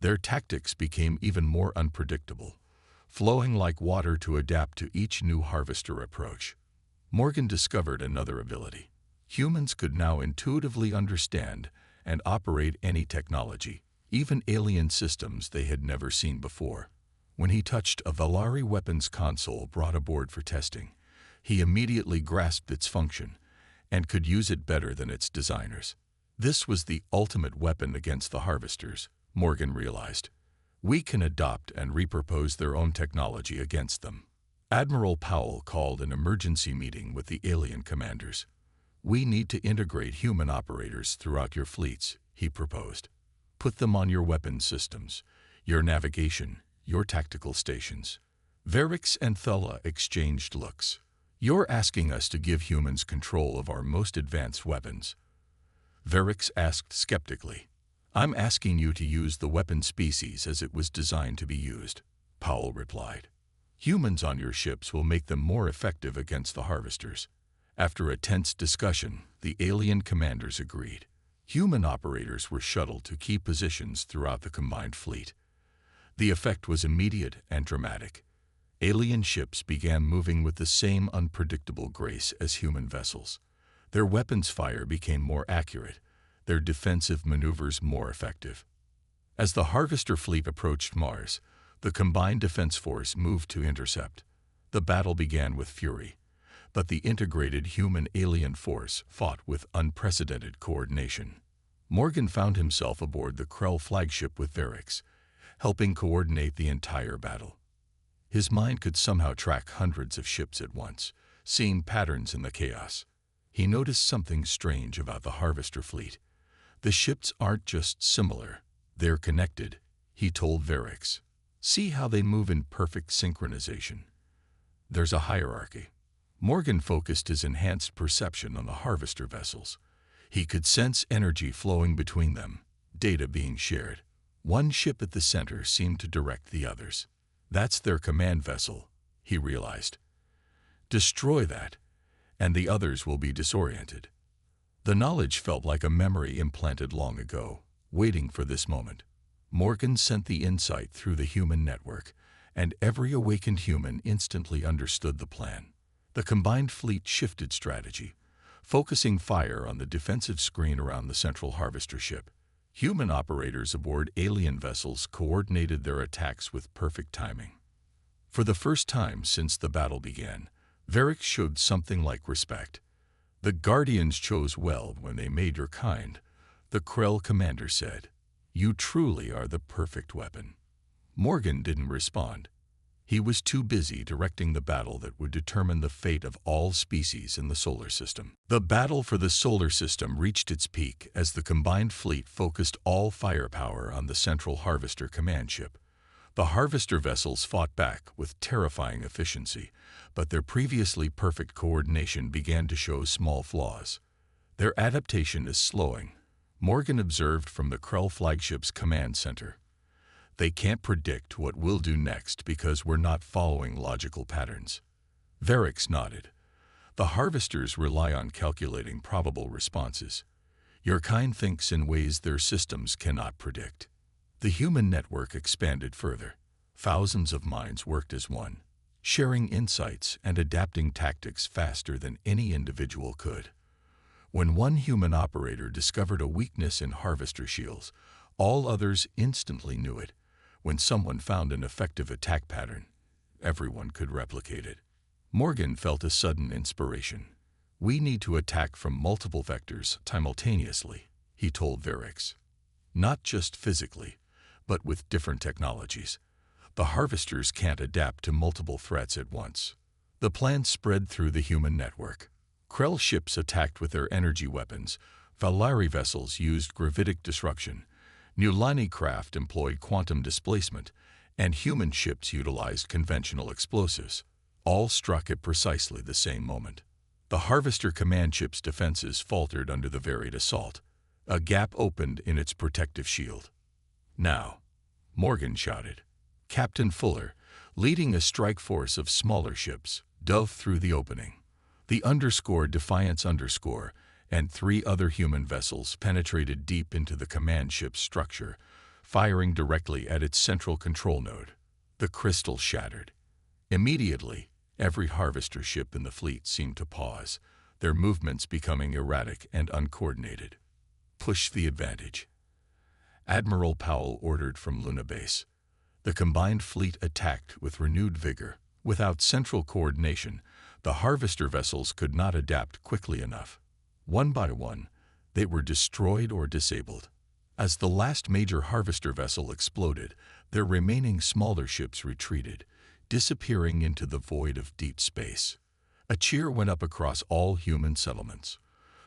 Their tactics became even more unpredictable, flowing like water to adapt to each new harvester approach. Morgan discovered another ability. Humans could now intuitively understand and operate any technology, even alien systems they had never seen before. When he touched a Valari weapons console brought aboard for testing, he immediately grasped its function and could use it better than its designers. This was the ultimate weapon against the harvesters, Morgan realized. We can adopt and repurpose their own technology against them. Admiral Powell called an emergency meeting with the alien commanders. We need to integrate human operators throughout your fleets, he proposed. Put them on your weapons systems, your navigation, your tactical stations. Verix and Thella exchanged looks. You're asking us to give humans control of our most advanced weapons? Verix asked skeptically. I'm asking you to use the weapon species as it was designed to be used, Powell replied. Humans on your ships will make them more effective against the harvesters. After a tense discussion, the alien commanders agreed. Human operators were shuttled to key positions throughout the combined fleet. The effect was immediate and dramatic. Alien ships began moving with the same unpredictable grace as human vessels. Their weapons fire became more accurate, their defensive maneuvers more effective. As the harvester fleet approached Mars, the combined defense force moved to intercept. The battle began with fury, but the integrated human-alien force fought with unprecedented coordination. Morgan found himself aboard the Krell flagship with Verix, helping coordinate the entire battle. His mind could somehow track hundreds of ships at once, seeing patterns in the chaos. He noticed something strange about the harvester fleet. The ships aren't just similar, they're connected, he told Verix. See how they move in perfect synchronization. There's a hierarchy. Morgan focused his enhanced perception on the harvester vessels. He could sense energy flowing between them, data being shared. One ship at the center seemed to direct the others. That's their command vessel, he realized. Destroy that, and the others will be disoriented. The knowledge felt like a memory implanted long ago, waiting for this moment. Morgan sent the insight through the human network, and every awakened human instantly understood the plan. The combined fleet shifted strategy, focusing fire on the defensive screen around the central harvester ship. Human operators aboard alien vessels coordinated their attacks with perfect timing. For the first time since the battle began, Varric showed something like respect. "The Guardians chose well when they made your kind," the Krell commander said. "You truly are the perfect weapon." Morgan didn't respond. He was too busy directing the battle that would determine the fate of all species in the solar system. The battle for the solar system reached its peak as the combined fleet focused all firepower on the central Harvester command ship. The Harvester vessels fought back with terrifying efficiency, but their previously perfect coordination began to show small flaws. "Their adaptation is slowing," Morgan observed from the Krell flagship's command center. "They can't predict what we'll do next because we're not following logical patterns." Varric nodded. "The Harvesters rely on calculating probable responses. Your kind thinks in ways their systems cannot predict." The human network expanded further. Thousands of minds worked as one, sharing insights and adapting tactics faster than any individual could. When one human operator discovered a weakness in Harvester shields, all others instantly knew it. When someone found an effective attack pattern, everyone could replicate it. Morgan felt a sudden inspiration. "We need to attack from multiple vectors simultaneously," he told Varric. "Not just physically, but with different technologies. The Harvesters can't adapt to multiple threats at once." The plan spread through the human network. Krell ships attacked with their energy weapons, Valari vessels used gravitic disruption, Nulani craft employed quantum displacement, and human ships utilized conventional explosives. All struck at precisely the same moment. The Harvester command ship's defenses faltered under the varied assault. A gap opened in its protective shield. "Now," Morgan shouted. Captain Fuller, leading a strike force of smaller ships, dove through the opening. The Defiance and 3 other human vessels penetrated deep into the command ship's structure, firing directly at its central control node. The crystal shattered. Immediately, every Harvester ship in the fleet seemed to pause, their movements becoming erratic and uncoordinated. "Push the advantage," Admiral Powell ordered from Luna Base. The combined fleet attacked with renewed vigor. Without central coordination, the Harvester vessels could not adapt quickly enough. One by one, they were destroyed or disabled. As the last major Harvester vessel exploded, their remaining smaller ships retreated, disappearing into the void of deep space. A cheer went up across all human settlements.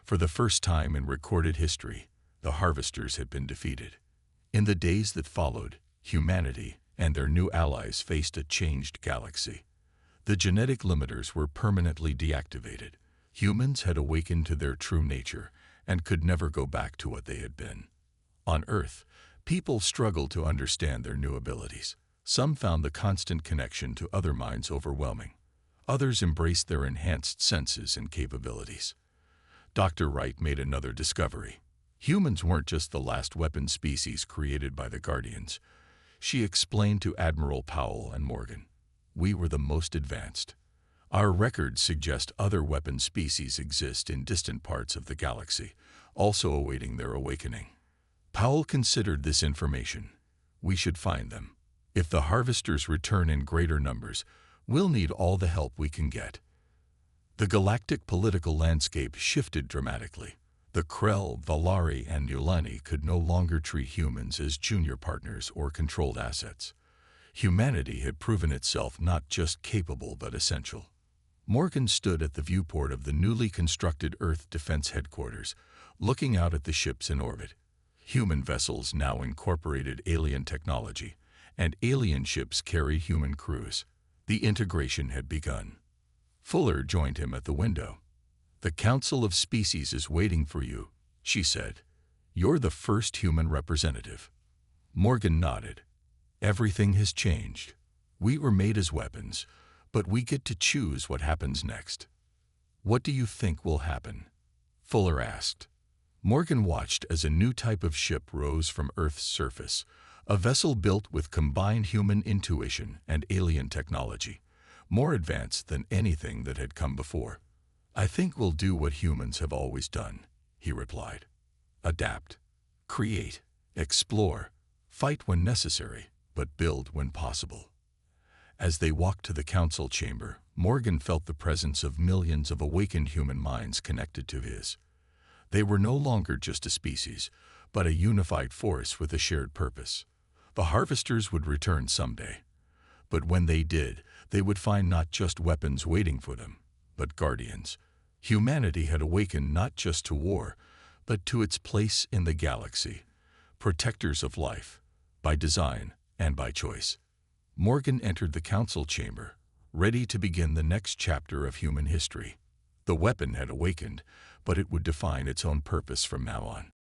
For the first time in recorded history, the Harvesters had been defeated. In the days that followed, humanity and their new allies faced a changed galaxy. The genetic limiters were permanently deactivated. Humans had awakened to their true nature and could never go back to what they had been. On Earth, people struggled to understand their new abilities. Some found the constant connection to other minds overwhelming. Others embraced their enhanced senses and capabilities. Dr. Wright made another discovery. Humans weren't just the last weapon species created by the Guardians. She explained to Admiral Powell and Morgan. "We were the most advanced. Our records suggest other weapon species exist in distant parts of the galaxy, also awaiting their awakening." Powell considered this information. "We should find them. If the Harvesters return in greater numbers, we'll need all the help we can get." The galactic political landscape shifted dramatically. The Krell, Valari, and Nulani could no longer treat humans as junior partners or controlled assets. Humanity had proven itself not just capable but essential. Morgan stood at the viewport of the newly constructed Earth Defense Headquarters, looking out at the ships in orbit. Human vessels now incorporated alien technology, and alien ships carried human crews. The integration had begun. Fuller joined him at the window. "The Council of Species is waiting for you," she said. "You're the first human representative." Morgan nodded. "Everything has changed. We were made as weapons, but we get to choose what happens next." "What do you think will happen?" Fuller asked. Morgan watched as a new type of ship rose from Earth's surface, a vessel built with combined human intuition and alien technology, more advanced than anything that had come before. "I think we'll do what humans have always done," he replied. "Adapt. Create." Explore, fight when necessary, but build when possible. As they walked to the council chamber, Morgan felt the presence of millions of awakened human minds connected to his. They were no longer just a species, but a unified force with a shared purpose. The harvesters would return someday. But when they did, they would find not just weapons waiting for them, but guardians. Humanity had awakened not just to war, but to its place in the galaxy, protectors of life, by design and by choice. Morgan entered the council chamber, ready to begin the next chapter of human history. The weapon had awakened, but it would define its own purpose from now on.